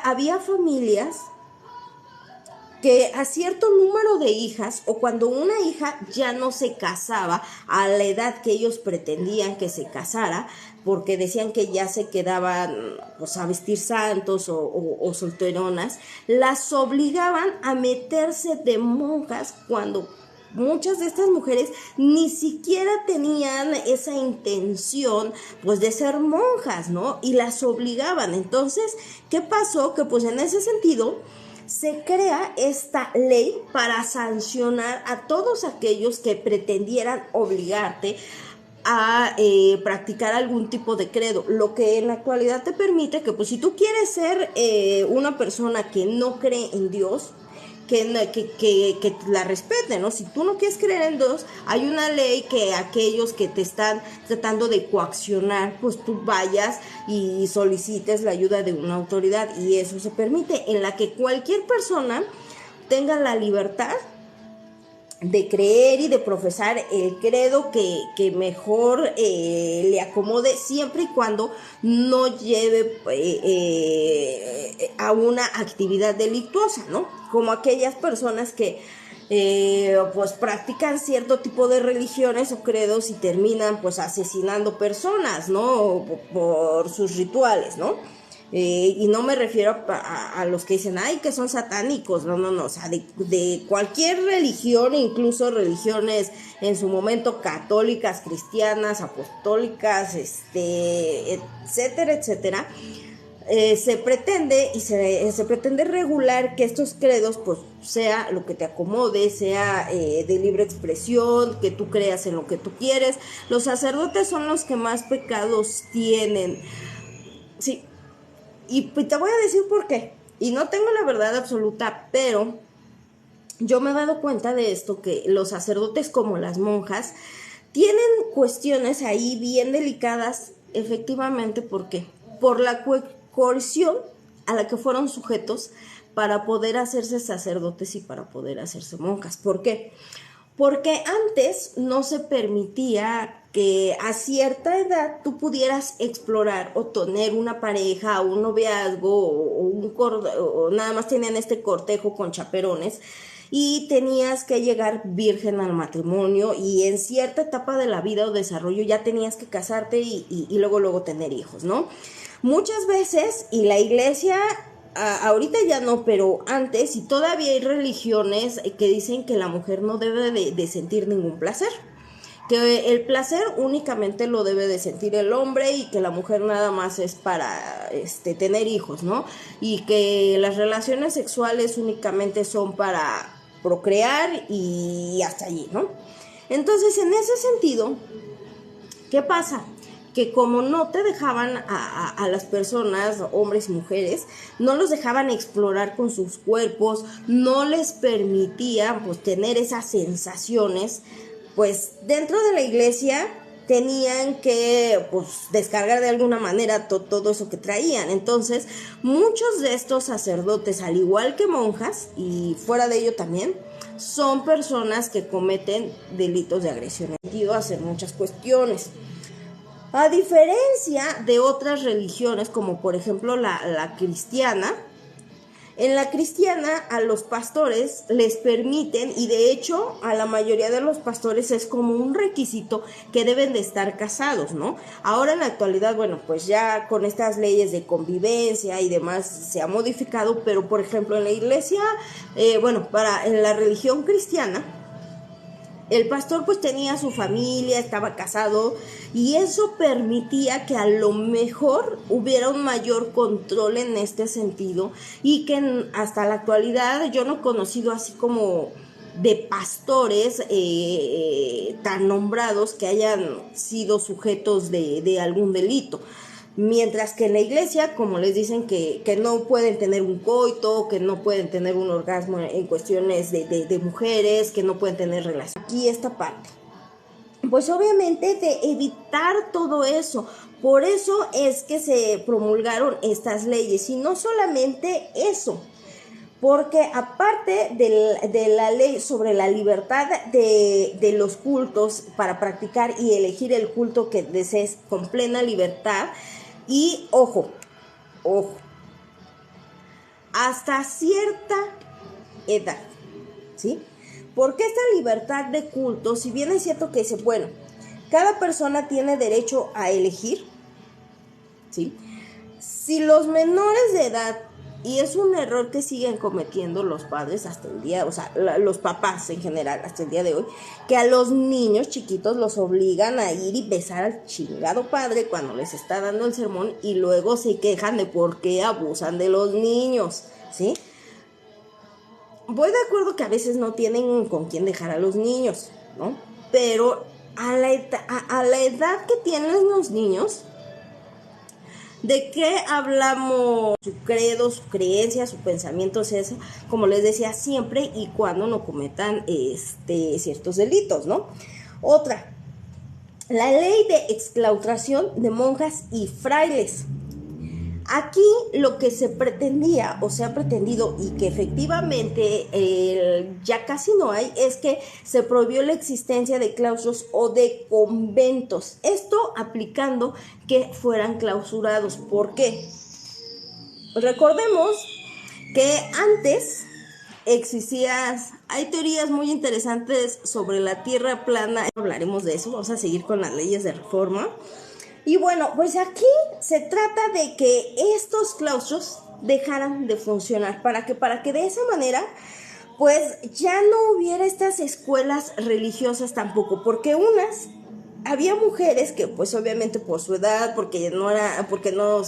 había familias que a cierto número de hijas, o cuando una hija ya no se casaba a la edad que ellos pretendían que se casara, porque decían que ya se quedaban pues, a vestir santos o solteronas, las obligaban a meterse de monjas cuando muchas de estas mujeres ni siquiera tenían esa intención pues de ser monjas, ¿no? Y las obligaban. Entonces, ¿qué pasó? Que pues en ese sentido se crea esta ley para sancionar a todos aquellos que pretendieran obligarte a practicar algún tipo de credo, lo que en la actualidad te permite que pues si tú quieres ser una persona que no cree en Dios, que la respeten, ¿no? Si tú no quieres creer en Dios, hay una ley que aquellos que te están tratando de coaccionar, pues tú vayas y solicites la ayuda de una autoridad, y eso se permite, en la que cualquier persona tenga la libertad de creer y de profesar el credo que mejor le acomode, siempre y cuando no lleve a una actividad delictuosa, ¿no? Como aquellas personas que pues practican cierto tipo de religiones o credos y terminan pues asesinando personas, ¿no? Por sus rituales, ¿no? Y no me refiero a los que dicen, ay, que son satánicos, no, o sea, de cualquier religión, incluso religiones en su momento católicas, cristianas, apostólicas, etcétera, etcétera. se pretende regular que estos credos pues sea lo que te acomode, sea de libre expresión, que tú creas en lo que tú quieres. Los sacerdotes son los que más pecados tienen, sí, y te voy a decir por qué, y no tengo la verdad absoluta, pero yo me he dado cuenta de esto, que los sacerdotes como las monjas tienen cuestiones ahí bien delicadas, efectivamente, ¿por qué? Por la coerción a la que fueron sujetos para poder hacerse sacerdotes y para poder hacerse monjas. ¿Por qué? Porque antes no se permitía que a cierta edad tú pudieras explorar o tener una pareja o un noviazgo o nada más tenían este cortejo con chaperones, y tenías que llegar virgen al matrimonio, y en cierta etapa de la vida o desarrollo ya tenías que casarte y luego tener hijos, ¿no? Muchas veces, y la iglesia, ahorita ya no, pero antes, y todavía hay religiones que dicen que la mujer no debe de sentir ningún placer, que el placer únicamente lo debe de sentir el hombre, y que la mujer nada más es para tener hijos, ¿no? Y que las relaciones sexuales únicamente son para procrear y hasta allí, ¿no? Entonces, en ese sentido, ¿qué pasa? Que como no te dejaban a las personas, hombres y mujeres, no los dejaban explorar con sus cuerpos, no les permitían pues tener esas sensaciones, pues dentro de la iglesia tenían que pues descargar de alguna manera todo eso que traían. Entonces muchos de estos sacerdotes, al igual que monjas y fuera de ello también, son personas que cometen delitos de agresión, a hacer muchas cuestiones. A diferencia de otras religiones, como por ejemplo la cristiana, en la cristiana a los pastores les permiten, y de hecho a la mayoría de los pastores es como un requisito que deben de estar casados, ¿no? Ahora en la actualidad, bueno, pues ya con estas leyes de convivencia y demás se ha modificado, pero por ejemplo en la iglesia, en la religión cristiana, el pastor pues tenía su familia, estaba casado, y eso permitía que a lo mejor hubiera un mayor control en este sentido, y que hasta la actualidad yo no he conocido así como de pastores tan nombrados que hayan sido sujetos de algún delito. Mientras que en la iglesia, como les dicen que no pueden tener un coito, que no pueden tener un orgasmo en cuestiones de mujeres, que no pueden tener relación. Aquí esta parte, pues obviamente de evitar todo eso. Por eso es que se promulgaron estas leyes, y no solamente eso, porque aparte de la ley sobre la libertad de los cultos para practicar y elegir el culto que desees con plena libertad, y ojo, hasta cierta edad, ¿sí? Porque esta libertad de culto, si bien es cierto que dice, bueno, cada persona tiene derecho a elegir, ¿sí? Si los menores de edad, y es un error que siguen cometiendo los padres hasta el día, o sea, los papás en general hasta el día de hoy, que a los niños chiquitos los obligan a ir y besar al chingado padre cuando les está dando el sermón, y luego se quejan de por qué abusan de los niños, ¿sí? Voy de acuerdo que a veces no tienen con quién dejar a los niños, ¿no? Pero a la edad que tienen los niños, ¿de qué hablamos? Su credo, su creencia, su pensamiento es eso, como les decía, siempre y cuando no cometan ciertos delitos, ¿no? Otra, la ley de exclaustración de monjas y frailes. Aquí lo que se pretendía o se ha pretendido, y que efectivamente ya casi no hay, es que se prohibió la existencia de claustros o de conventos. Esto aplicando que fueran clausurados. ¿Por qué? Recordemos que antes hay teorías muy interesantes sobre la tierra plana. Hablaremos de eso, vamos a seguir con las leyes de reforma. Y bueno, pues aquí se trata de que estos claustros dejaran de funcionar, para que de esa manera pues ya no hubiera estas escuelas religiosas tampoco, porque había mujeres que pues obviamente por su edad, porque no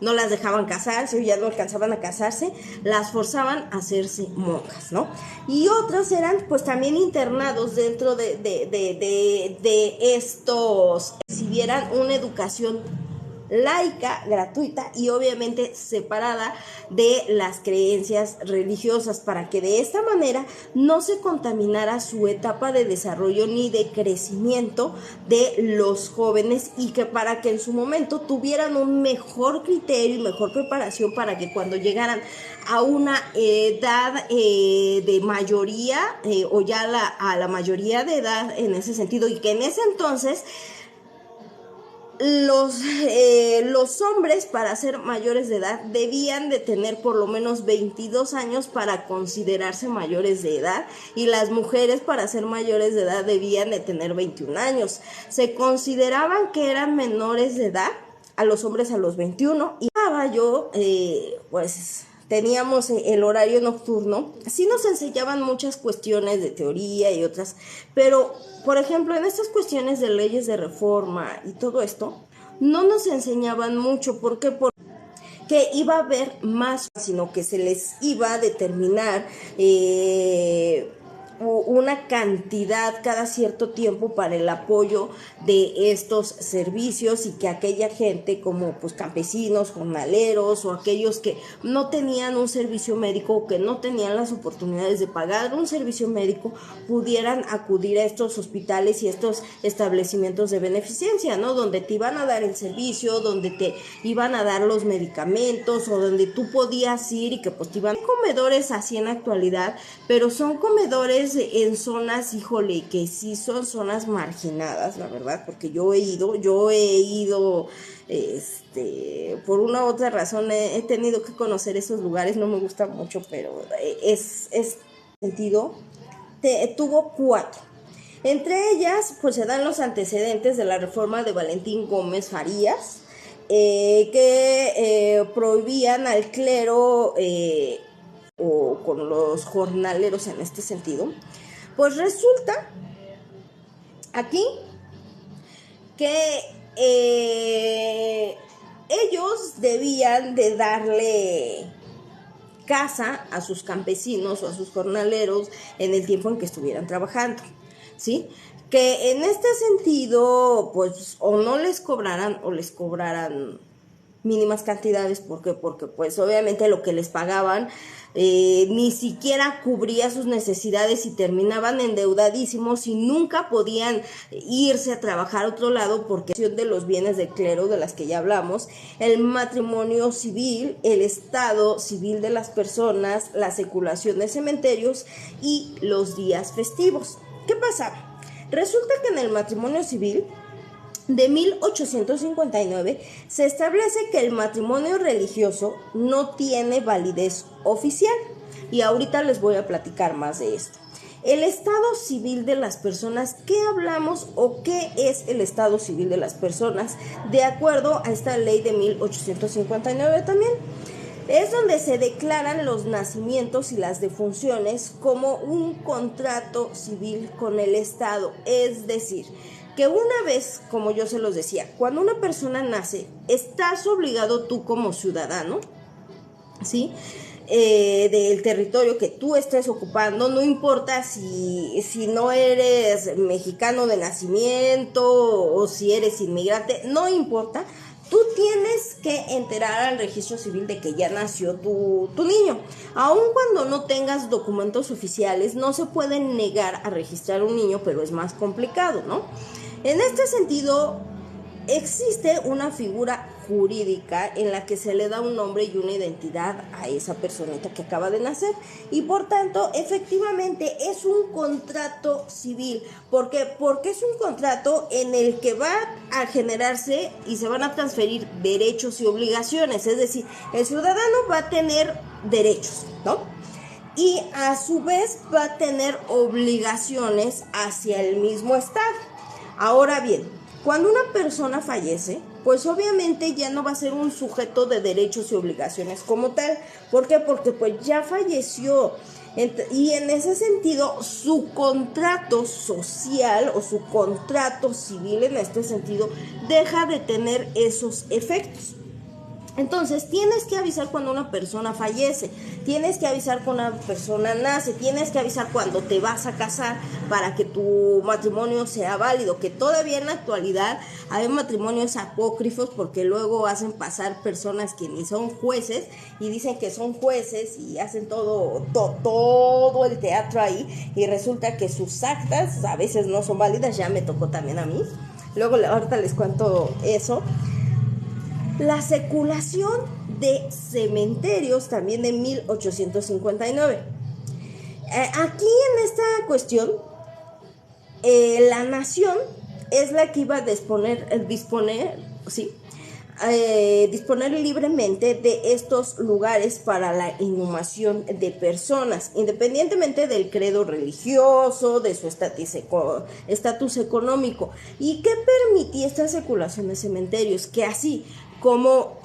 no las dejaban casarse o ya no alcanzaban a casarse, las forzaban a hacerse monjas, ¿no? Y otras eran pues también internados dentro de estos, recibieran una educación laica, gratuita y obviamente separada de las creencias religiosas, para que de esta manera no se contaminara su etapa de desarrollo ni de crecimiento de los jóvenes, y que para que en su momento tuvieran un mejor criterio y mejor preparación para que cuando llegaran a una edad de mayoría o ya a la mayoría de edad en ese sentido, y que en ese entonces los hombres para ser mayores de edad debían de tener por lo menos 22 años para considerarse mayores de edad, y las mujeres para ser mayores de edad debían de tener 21 años. Se consideraban que eran menores de edad a los hombres a los 21, y yo pues teníamos el horario nocturno. Sí nos enseñaban muchas cuestiones de teoría y otras, pero por ejemplo en estas cuestiones de leyes de reforma y todo esto no nos enseñaban mucho. ¿Por qué? Porque iba a haber más, sino que se les iba a determinar una cantidad cada cierto tiempo para el apoyo de estos servicios, y que aquella gente como pues campesinos, jornaleros o aquellos que no tenían un servicio médico o que no tenían las oportunidades de pagar un servicio médico pudieran acudir a estos hospitales y estos establecimientos de beneficencia, ¿no? Donde te iban a dar el servicio, donde te iban a dar los medicamentos o donde tú podías ir y que pues te iban. Hay comedores así en la actualidad, pero son comedores en zonas, híjole, que sí son zonas marginadas, la verdad, porque yo he ido por una u otra razón he tenido que conocer esos lugares. No me gusta mucho, pero es sentido, tuvo 4. Entre ellas, pues se dan los antecedentes de la reforma de Valentín Gómez Farías, que prohibían al clero o con los jornaleros en este sentido. Pues resulta aquí que ellos debían de darle casa a sus campesinos o a sus jornaleros en el tiempo en que estuvieran trabajando, ¿sí? Que en este sentido, pues, o no les cobraran o les cobraran mínimas cantidades, porque pues obviamente lo que les pagaban ni siquiera cubría sus necesidades y terminaban endeudadísimos y nunca podían irse a trabajar a otro lado, porque de los bienes del clero de las que ya hablamos, el matrimonio civil, el estado civil de las personas, la seculación de cementerios y los días festivos. ¿Qué pasaba? Resulta que en el matrimonio civil de 1859 se establece que el matrimonio religioso no tiene validez oficial, y ahorita les voy a platicar más de esto. El estado civil de las personas, ¿qué hablamos o qué es el estado civil de las personas? De acuerdo a esta ley de 1859 también, es donde se declaran los nacimientos y las defunciones como un contrato civil con el Estado. Es decir, que una vez, como yo se los decía, cuando una persona nace, estás obligado tú como ciudadano, ¿sí?, del territorio que tú estés ocupando, no importa si no eres mexicano de nacimiento o si eres inmigrante, no importa. Tú tienes que enterar al registro civil de que ya nació tu niño. Aun cuando no tengas documentos oficiales, no se puede negar a registrar un niño, pero es más complicado, ¿no? En este sentido, existe una figura jurídica en la que se le da un nombre y una identidad a esa personita que acaba de nacer, y por tanto efectivamente es un contrato civil. ¿Por qué? Porque es un contrato en el que va a generarse y se van a transferir derechos y obligaciones, es decir, el ciudadano va a tener derechos, ¿no?, y a su vez va a tener obligaciones hacia el mismo Estado. Ahora bien, cuando una persona fallece, pues obviamente ya no va a ser un sujeto de derechos y obligaciones como tal. ¿Por qué? Porque pues ya falleció. Y en ese sentido, su contrato social o su contrato civil en este sentido deja de tener esos efectos. Entonces, tienes que avisar cuando una persona fallece, tienes que avisar cuando una persona nace, tienes que avisar cuando te vas a casar para que tu matrimonio sea válido, que todavía en la actualidad hay matrimonios apócrifos porque luego hacen pasar personas que ni son jueces y dicen que son jueces y hacen todo el teatro ahí y resulta que sus actas a veces no son válidas, ya me tocó también a mí. Luego ahorita les cuento eso. La seculación de cementerios también de 1859. Aquí en esta cuestión, la nación es la que iba a disponer libremente de estos lugares para la inhumación de personas, independientemente del credo religioso, de su estatus económico. ¿Y qué permitía esta seculación de cementerios? Que así como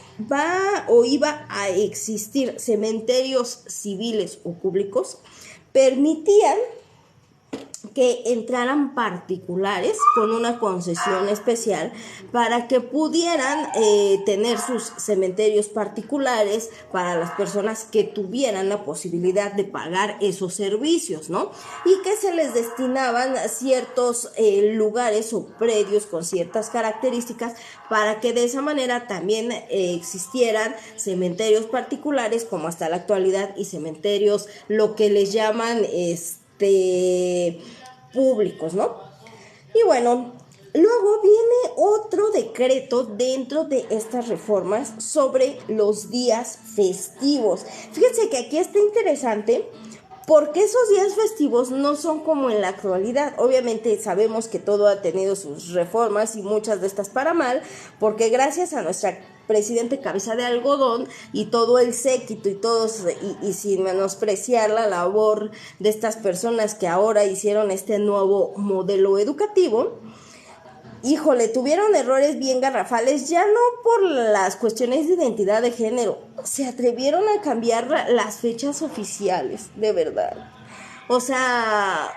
iba a existir cementerios civiles o públicos, permitían que entraran particulares con una concesión especial para que pudieran tener sus cementerios particulares para las personas que tuvieran la posibilidad de pagar esos servicios, ¿no? Y que se les destinaban ciertos lugares o predios con ciertas características para que de esa manera también existieran cementerios particulares como hasta la actualidad y cementerios lo que les llaman públicos, ¿no? Y bueno, luego viene otro decreto dentro de estas reformas sobre los días festivos. Fíjense que aquí está interesante porque esos días festivos no son como en la actualidad. Obviamente sabemos que todo ha tenido sus reformas y muchas de estas para mal, porque gracias a nuestra presidente cabeza de algodón y todo el séquito y todos, y sin menospreciar la labor de estas personas que ahora hicieron este nuevo modelo educativo, híjole, tuvieron errores bien garrafales, ya no por las cuestiones de identidad de género, se atrevieron a cambiar las fechas oficiales, de verdad. O sea,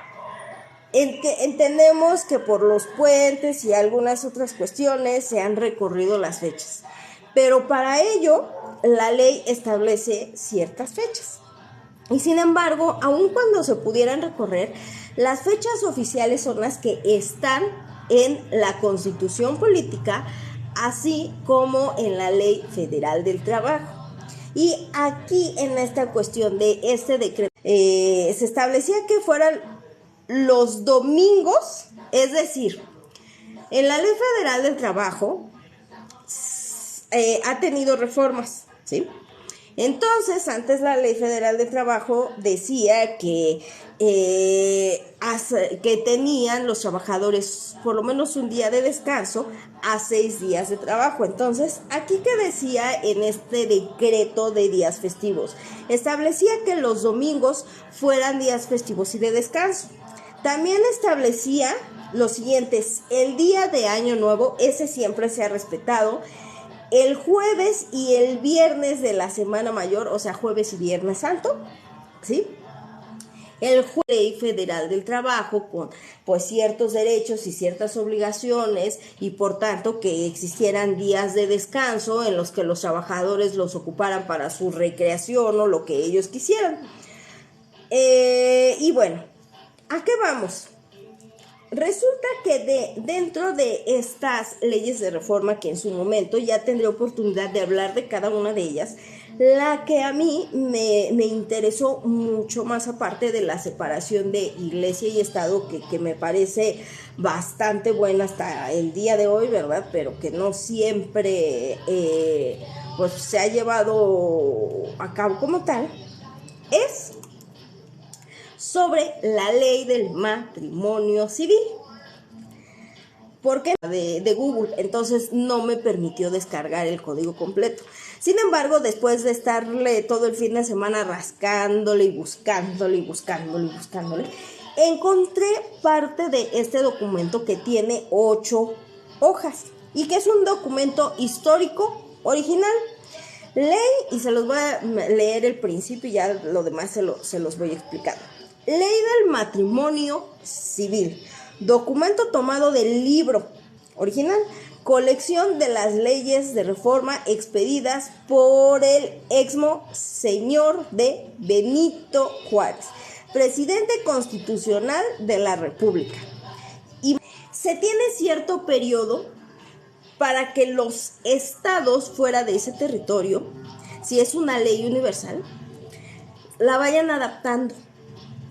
entendemos que por los puentes y algunas otras cuestiones se han recorrido las fechas, pero para ello la ley establece ciertas fechas. Y sin embargo, aun cuando se pudieran recorrer, las fechas oficiales son las que están en la Constitución Política, así como en la Ley Federal del Trabajo. Y aquí en esta cuestión de este decreto, se establecía que fueran los domingos, es decir, en la Ley Federal del Trabajo ha tenido reformas, ¿sí? Entonces, antes la Ley Federal del Trabajo decía que tenían los trabajadores por lo menos un día de descanso a 6 días de trabajo. Entonces, aquí que decía en este decreto de días festivos, establecía que los domingos fueran días festivos y de descanso. También establecía los siguientes: el día de Año Nuevo, ese siempre se ha respetado. El jueves y el viernes de la Semana Mayor, o sea, jueves y viernes santo, ¿sí? El Ley Federal del Trabajo con pues ciertos derechos y ciertas obligaciones y por tanto que existieran días de descanso en los que los trabajadores los ocuparan para su recreación o lo que ellos quisieran. Y bueno, ¿a qué vamos? Resulta que dentro de estas leyes de reforma, que en su momento ya tendré oportunidad de hablar de cada una de ellas, la que a mí me interesó mucho más, aparte de la separación de iglesia y Estado, que me parece bastante buena hasta el día de hoy, ¿verdad? Pero que no siempre pues se ha llevado a cabo como tal, es sobre la ley del matrimonio civil. Porque de Google, entonces no me permitió descargar el código completo. Sin embargo, después de estarle todo el fin de semana rascándole y buscándole, encontré parte de este documento que tiene 8 hojas y que es un documento histórico original. Ley, y se los voy a leer el principio y ya lo demás se los voy a explicar. Ley del matrimonio civil, documento tomado del libro original, colección de las leyes de reforma expedidas por el exmo señor de Benito Juárez, presidente constitucional de la República. Y se tiene cierto periodo para que los estados fuera de ese territorio, si es una ley universal, la vayan adaptando,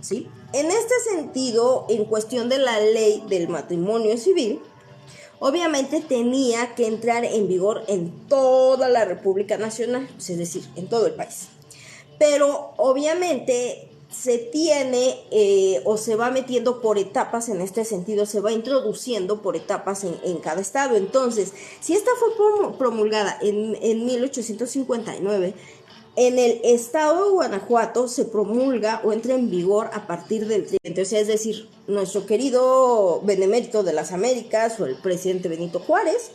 ¿sí? En este sentido, en cuestión de la ley del matrimonio civil, obviamente tenía que entrar en vigor en toda la República Nacional, es decir, en todo el país. Pero obviamente se tiene o se va metiendo por etapas, en este sentido se va introduciendo por etapas en cada estado. Entonces, si esta fue promulgada en 1859, en el estado de Guanajuato se promulga o entra en vigor a partir del 30, o sea, es decir, nuestro querido benemérito de las Américas o el presidente Benito Juárez.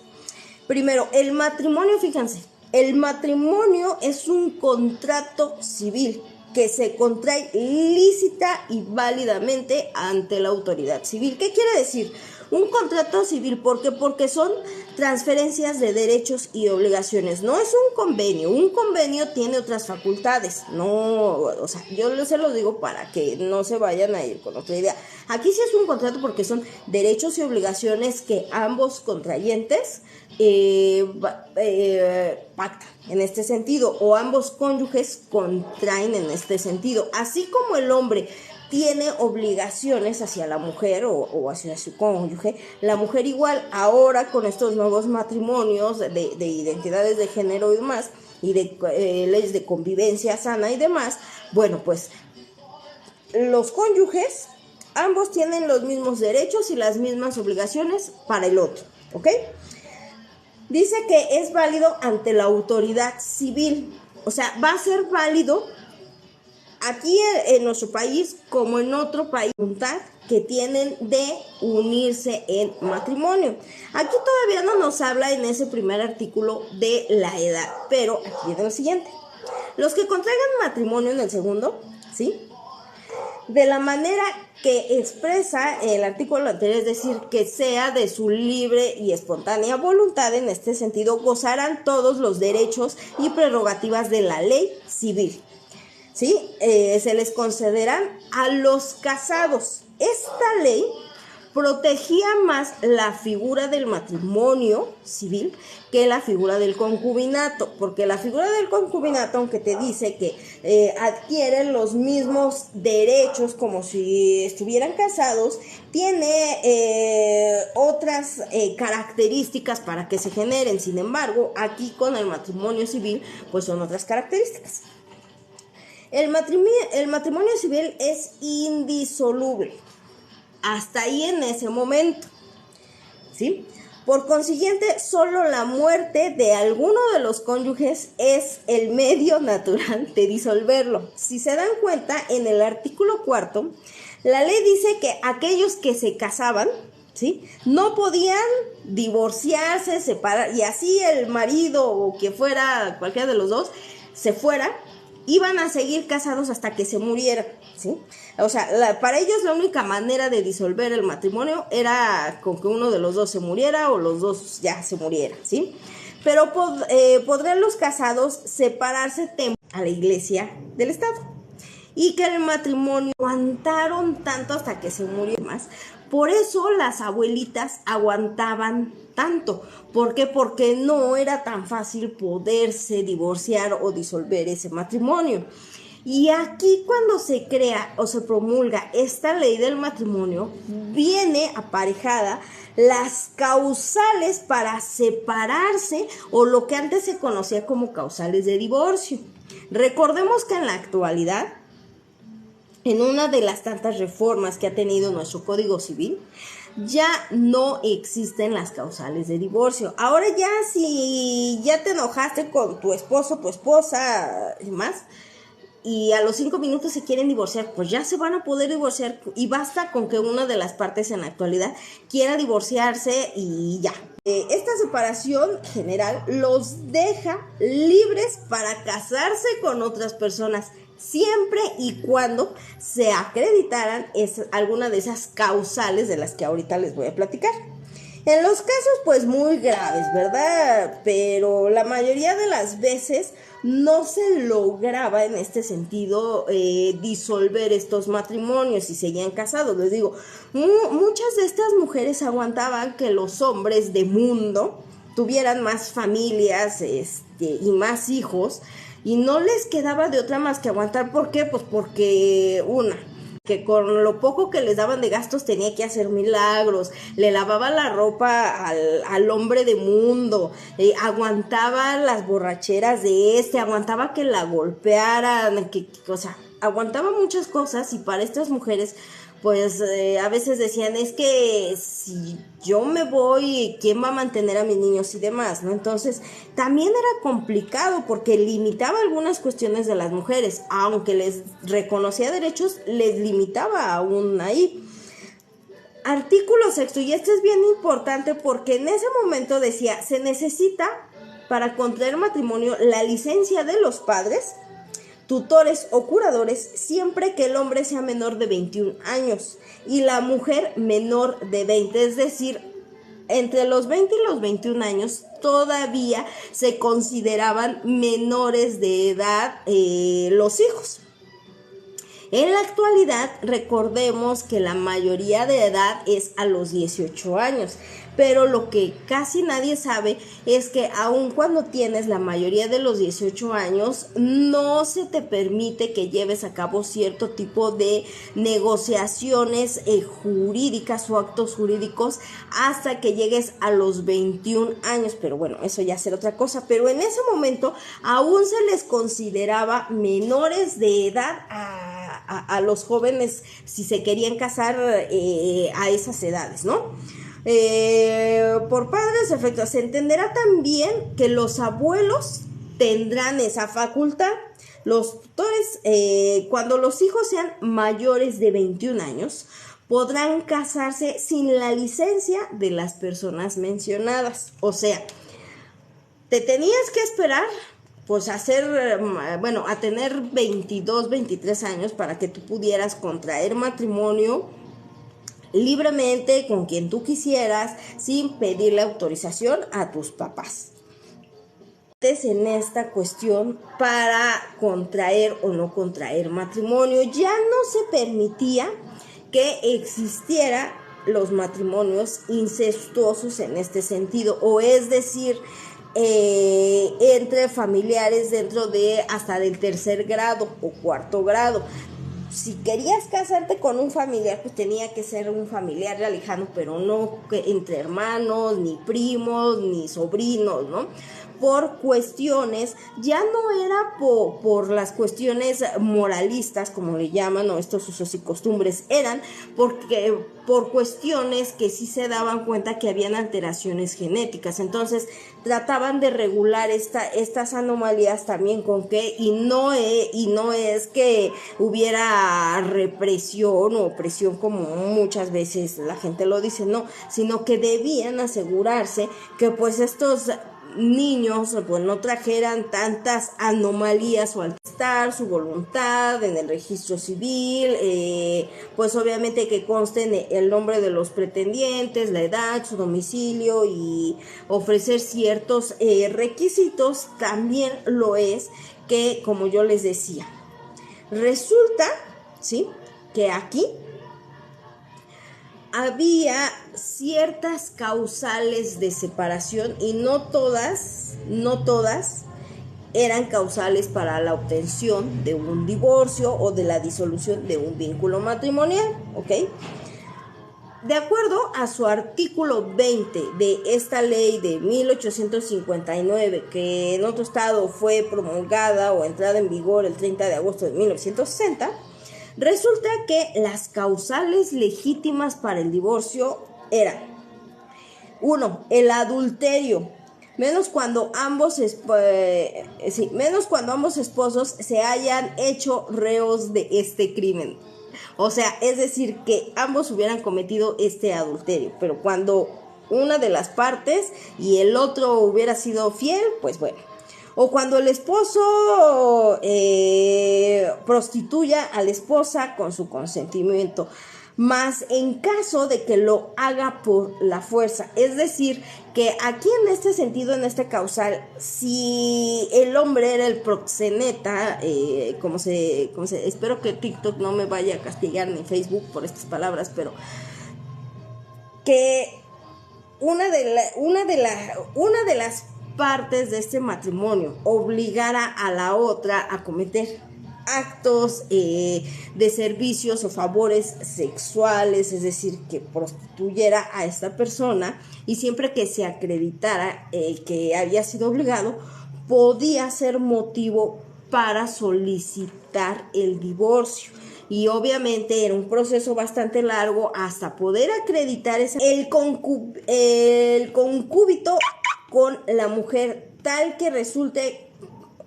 Primero, el matrimonio, fíjense, el matrimonio es un contrato civil que se contrae lícita y válidamente ante la autoridad civil. ¿Qué quiere decir? Un contrato civil, ¿por qué? Porque son transferencias de derechos y obligaciones. No es un convenio tiene otras facultades. No, o sea, yo se los digo para que no se vayan a ir con otra idea. Aquí sí es un contrato porque son derechos y obligaciones que ambos contrayentes pactan en este sentido, o ambos cónyuges contraen en este sentido. Así como el hombre tiene obligaciones hacia la mujer o hacia su cónyuge, la mujer igual. Ahora con estos nuevos matrimonios de identidades de género y demás, y de leyes de convivencia sana y demás, bueno, pues los cónyuges ambos tienen los mismos derechos y las mismas obligaciones para el otro, ¿ok? Dice que es válido ante la autoridad civil, o sea, va a ser válido aquí en nuestro país como en otro país, voluntad que tienen de unirse en matrimonio. Aquí todavía no nos habla en ese primer artículo de la edad, pero aquí viene lo siguiente. Los que contraigan matrimonio en el segundo, ¿sí?, de la manera que expresa el artículo anterior, es decir, que sea de su libre y espontánea voluntad, en este sentido, gozarán todos los derechos y prerrogativas de la ley civil, ¿sí? Se les concederán a los casados. Esta ley protegía más la figura del matrimonio civil que la figura del concubinato, porque la figura del concubinato, aunque te dice que adquieren los mismos derechos como si estuvieran casados, tiene otras características para que se generen. Sin embargo, aquí con el matrimonio civil, pues son otras características. El matrimonio civil es indisoluble. Hasta ahí en ese momento, ¿sí? Por consiguiente, solo la muerte de alguno de los cónyuges es el medio natural de disolverlo. Si se dan cuenta, en el artículo 4, la ley dice que aquellos que se casaban, ¿sí?, no podían divorciarse, separar, y así el marido o quien fuera, cualquiera de los dos, se fuera, iban a seguir casados hasta que se murieran, ¿sí? O sea, para ellos la única manera de disolver el matrimonio era con que uno de los dos se muriera o los dos ya se murieran, ¿sí? Pero podrían los casados separarse a la iglesia del Estado. Y que el matrimonio aguantaron tanto hasta que se murió más. Por eso las abuelitas aguantaban tanto. ¿Por qué? Porque no era tan fácil poderse divorciar o disolver ese matrimonio. Y aquí cuando se crea o se promulga esta ley del matrimonio, viene aparejada las causales para separarse o lo que antes se conocía como causales de divorcio. Recordemos que en la actualidad, en una de las tantas reformas que ha tenido nuestro Código Civil, ya no existen las causales de divorcio. Ahora ya si ya te enojaste con tu esposo, tu esposa y más, y a los 5 minutos se quieren divorciar, pues ya se van a poder divorciar y basta con que una de las partes en la actualidad quiera divorciarse y ya. Esta separación general los deja libres para casarse con otras personas, siempre y cuando se acreditaran alguna de esas causales de las que ahorita les voy a platicar. En los casos pues muy graves, ¿verdad? Pero la mayoría de las veces no se lograba en este sentido disolver estos matrimonios y seguían casados. Les digo, muchas de estas mujeres aguantaban que los hombres de mundo tuvieran más familias y más hijos, y no les quedaba de otra más que aguantar. ¿Por qué? Pues porque que con lo poco que les daban de gastos tenía que hacer milagros, le lavaba la ropa al hombre de mundo, aguantaba las borracheras aguantaba que la golpearan, o sea, aguantaba muchas cosas. Y para estas mujeres pues a veces decían, es que si yo me voy, ¿quién va a mantener a mis niños y demás, ¿no? Entonces también era complicado porque limitaba algunas cuestiones de las mujeres, aunque les reconocía derechos, les limitaba aún ahí. Artículo 6, y este es bien importante porque en ese momento decía, se necesita para contraer matrimonio la licencia de los padres, tutores o curadores, siempre que el hombre sea menor de 21 años y la mujer menor de 20, es decir, entre los 20 y los 21 años todavía se consideraban menores de edad los hijos. En la actualidad, recordemos que la mayoría de edad es a los 18 años, pero lo que casi nadie sabe es que aun cuando tienes la mayoría de los 18 años, no se te permite que lleves a cabo cierto tipo de negociaciones jurídicas o actos jurídicos hasta que llegues a los 21 años, pero bueno, eso ya será otra cosa. Pero en ese momento aún se les consideraba menores de edad a los jóvenes si se querían casar a esas edades, ¿no? Por padres efectos, se entenderá también que los abuelos tendrán esa facultad. Los tutores, cuando los hijos sean mayores de 21 años, podrán casarse sin la licencia de las personas mencionadas. O sea, te tenías que esperar pues a tener 22, 23 años para que tú pudieras contraer matrimonio libremente con quien tú quisieras, sin pedirle autorización a tus papás. En esta cuestión para contraer o no contraer matrimonio, ya no se permitía que existiera los matrimonios incestuosos en este sentido, o es decir, entre familiares dentro de hasta del tercer grado o cuarto grado. Si querías casarte con un familiar, pues tenía que ser un familiar lejano, pero no entre hermanos, ni primos, ni sobrinos, ¿no? Por cuestiones, ya no era por las cuestiones moralistas, como le llaman, o estos usos y costumbres, eran por cuestiones que sí se daban cuenta que habían alteraciones genéticas. Entonces trataban de regular estas anomalías también con que, y no es que hubiera represión o opresión como muchas veces la gente lo dice, no, sino que debían asegurarse que pues estos niños pues no trajeran tantas anomalías o estar su voluntad en el registro civil, pues obviamente que consten el nombre de los pretendientes, la edad, su domicilio, y ofrecer ciertos requisitos. También lo es que, como yo les decía, resulta, ¿sí?, que aquí había ciertas causales de separación y no todas eran causales para la obtención de un divorcio o de la disolución de un vínculo matrimonial, ¿ok? De acuerdo a su artículo 20 de esta ley de 1859, que en otro estado fue promulgada o entrada en vigor el 30 de agosto de 1960, resulta que las causales legítimas para el divorcio eran: 1. El adulterio, menos cuando ambos esposos se hayan hecho reos de este crimen. O sea, es decir, que ambos hubieran cometido este adulterio, pero cuando una de las partes y el otro hubiera sido fiel, pues bueno. O cuando el esposo prostituya a la esposa con su consentimiento. más en caso de que lo haga por la fuerza. Es decir, que aquí en este sentido, en este causal, si el hombre era el proxeneta, espero que TikTok no me vaya a castigar ni Facebook por estas palabras, pero que una de las partes de este matrimonio obligara a la otra a cometer actos de servicios o favores sexuales, es decir, que prostituyera a esta persona, y siempre que se acreditara que había sido obligado, podía ser motivo para solicitar el divorcio. Y obviamente era un proceso bastante largo hasta poder acreditar el concúbito con la mujer, tal que resulte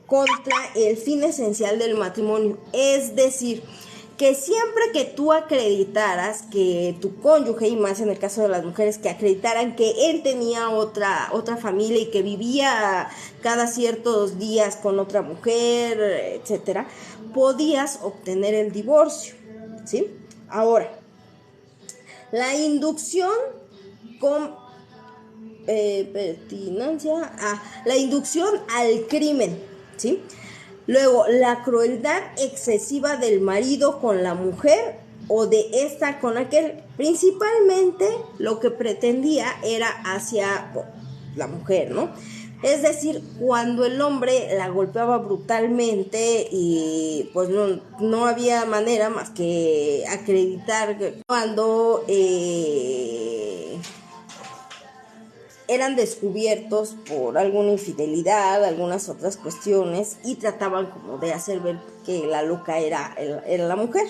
contra el fin esencial del matrimonio. Es decir, que siempre que tú acreditaras que tu cónyuge, y más en el caso de las mujeres, que acreditaran que él tenía otra familia y que vivía cada ciertos días con otra mujer, etcétera, podías obtener el divorcio, ¿sí? Ahora, la inducción con la inducción al crimen, ¿sí? Luego, la crueldad excesiva del marido con la mujer o de esta con aquel. Principalmente lo que pretendía era hacia la mujer, ¿no? Es decir, cuando el hombre la golpeaba brutalmente y pues no había manera más que acreditar que cuando eran descubiertos por alguna infidelidad, algunas otras cuestiones, y trataban como de hacer ver que la loca era la mujer.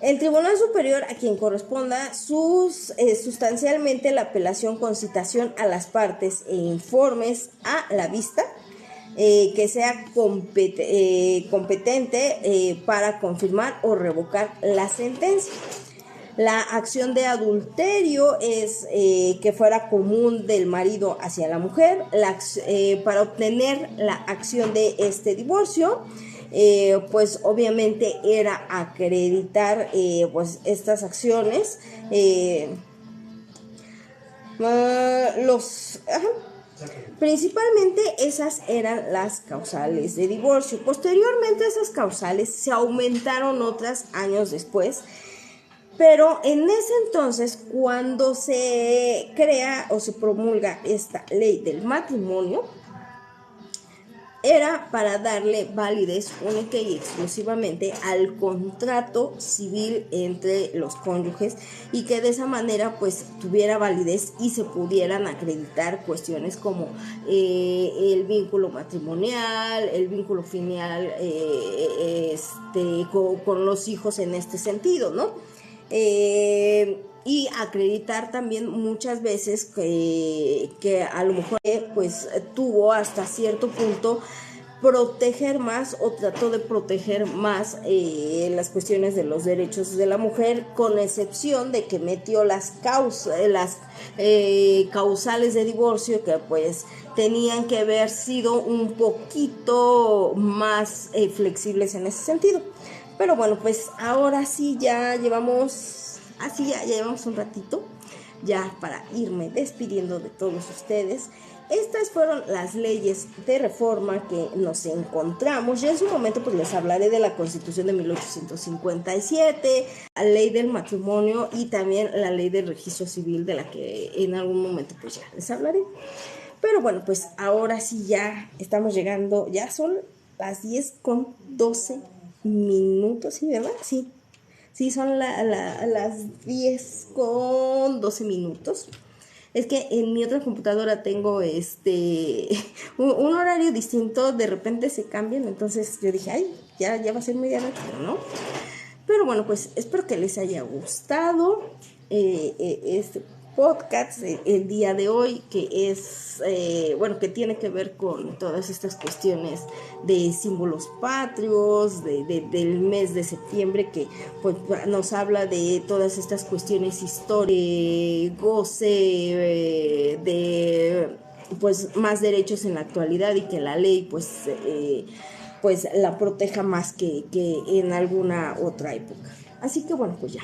El Tribunal Superior, a quien corresponda sustancialmente la apelación con citación a las partes e informes a la vista, que sea competente para confirmar o revocar la sentencia. La acción de adulterio es que fuera común del marido hacia la mujer. Para obtener la acción de este divorcio, pues obviamente era acreditar pues estas acciones. Principalmente esas eran las causales de divorcio. Posteriormente esas causales se aumentaron otras años después. Pero en ese entonces, cuando se crea o se promulga esta ley del matrimonio, era para darle validez única y exclusivamente al contrato civil entre los cónyuges, y que de esa manera pues tuviera validez y se pudieran acreditar cuestiones como el vínculo matrimonial, el vínculo filial con los hijos en este sentido, ¿no? Y acreditar también muchas veces que a lo mejor pues tuvo hasta cierto punto proteger más o trató de proteger más las cuestiones de los derechos de la mujer, con excepción de que metió las causales de divorcio, que pues tenían que haber sido un poquito más flexibles en ese sentido. Pero bueno, pues ahora sí ya llevamos un ratito ya para irme despidiendo de todos ustedes. Estas fueron las leyes de reforma que nos encontramos. Ya en su momento pues les hablaré de la Constitución de 1857, la ley del matrimonio y también la ley del registro civil, de la que en algún momento pues ya les hablaré. Pero bueno, pues ahora sí ya estamos llegando, ya son las 10:12 minutos, ¿sí, verdad? Sí, son las 10:12 minutos. Es que en mi otra computadora tengo un horario distinto, de repente se cambian, entonces yo dije, ay, ya va a ser medianoche, ¿no? Pero bueno, pues espero que les haya gustado este podcast el día de hoy, que es, que tiene que ver con todas estas cuestiones de símbolos patrios, del mes de septiembre, que pues nos habla de todas estas cuestiones históricas, goce de pues más derechos en la actualidad, y que la ley pues la proteja más que en alguna otra época. Así que bueno, pues ya,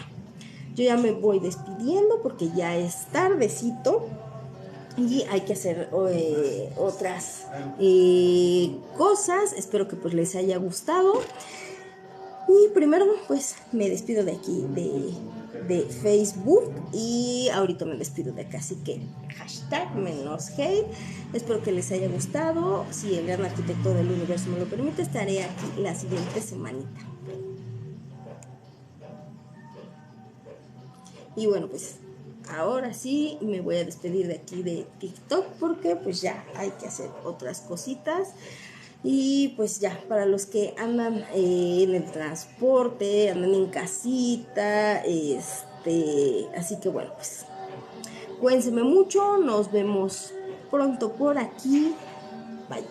yo ya me voy despidiendo porque ya es tardecito y hay que hacer otras cosas. Espero que pues les haya gustado. Y primero pues me despido de aquí de Facebook y ahorita me despido de acá, así que hashtag menos hate. Espero que les haya gustado. Si el gran arquitecto del universo me lo permite, estaré aquí la siguiente semanita. Y bueno, pues ahora sí me voy a despedir de aquí de TikTok porque pues ya hay que hacer otras cositas. Y pues ya, para los que andan en el transporte, andan en casita, así que bueno, pues cuídense mucho, nos vemos pronto por aquí. Bye.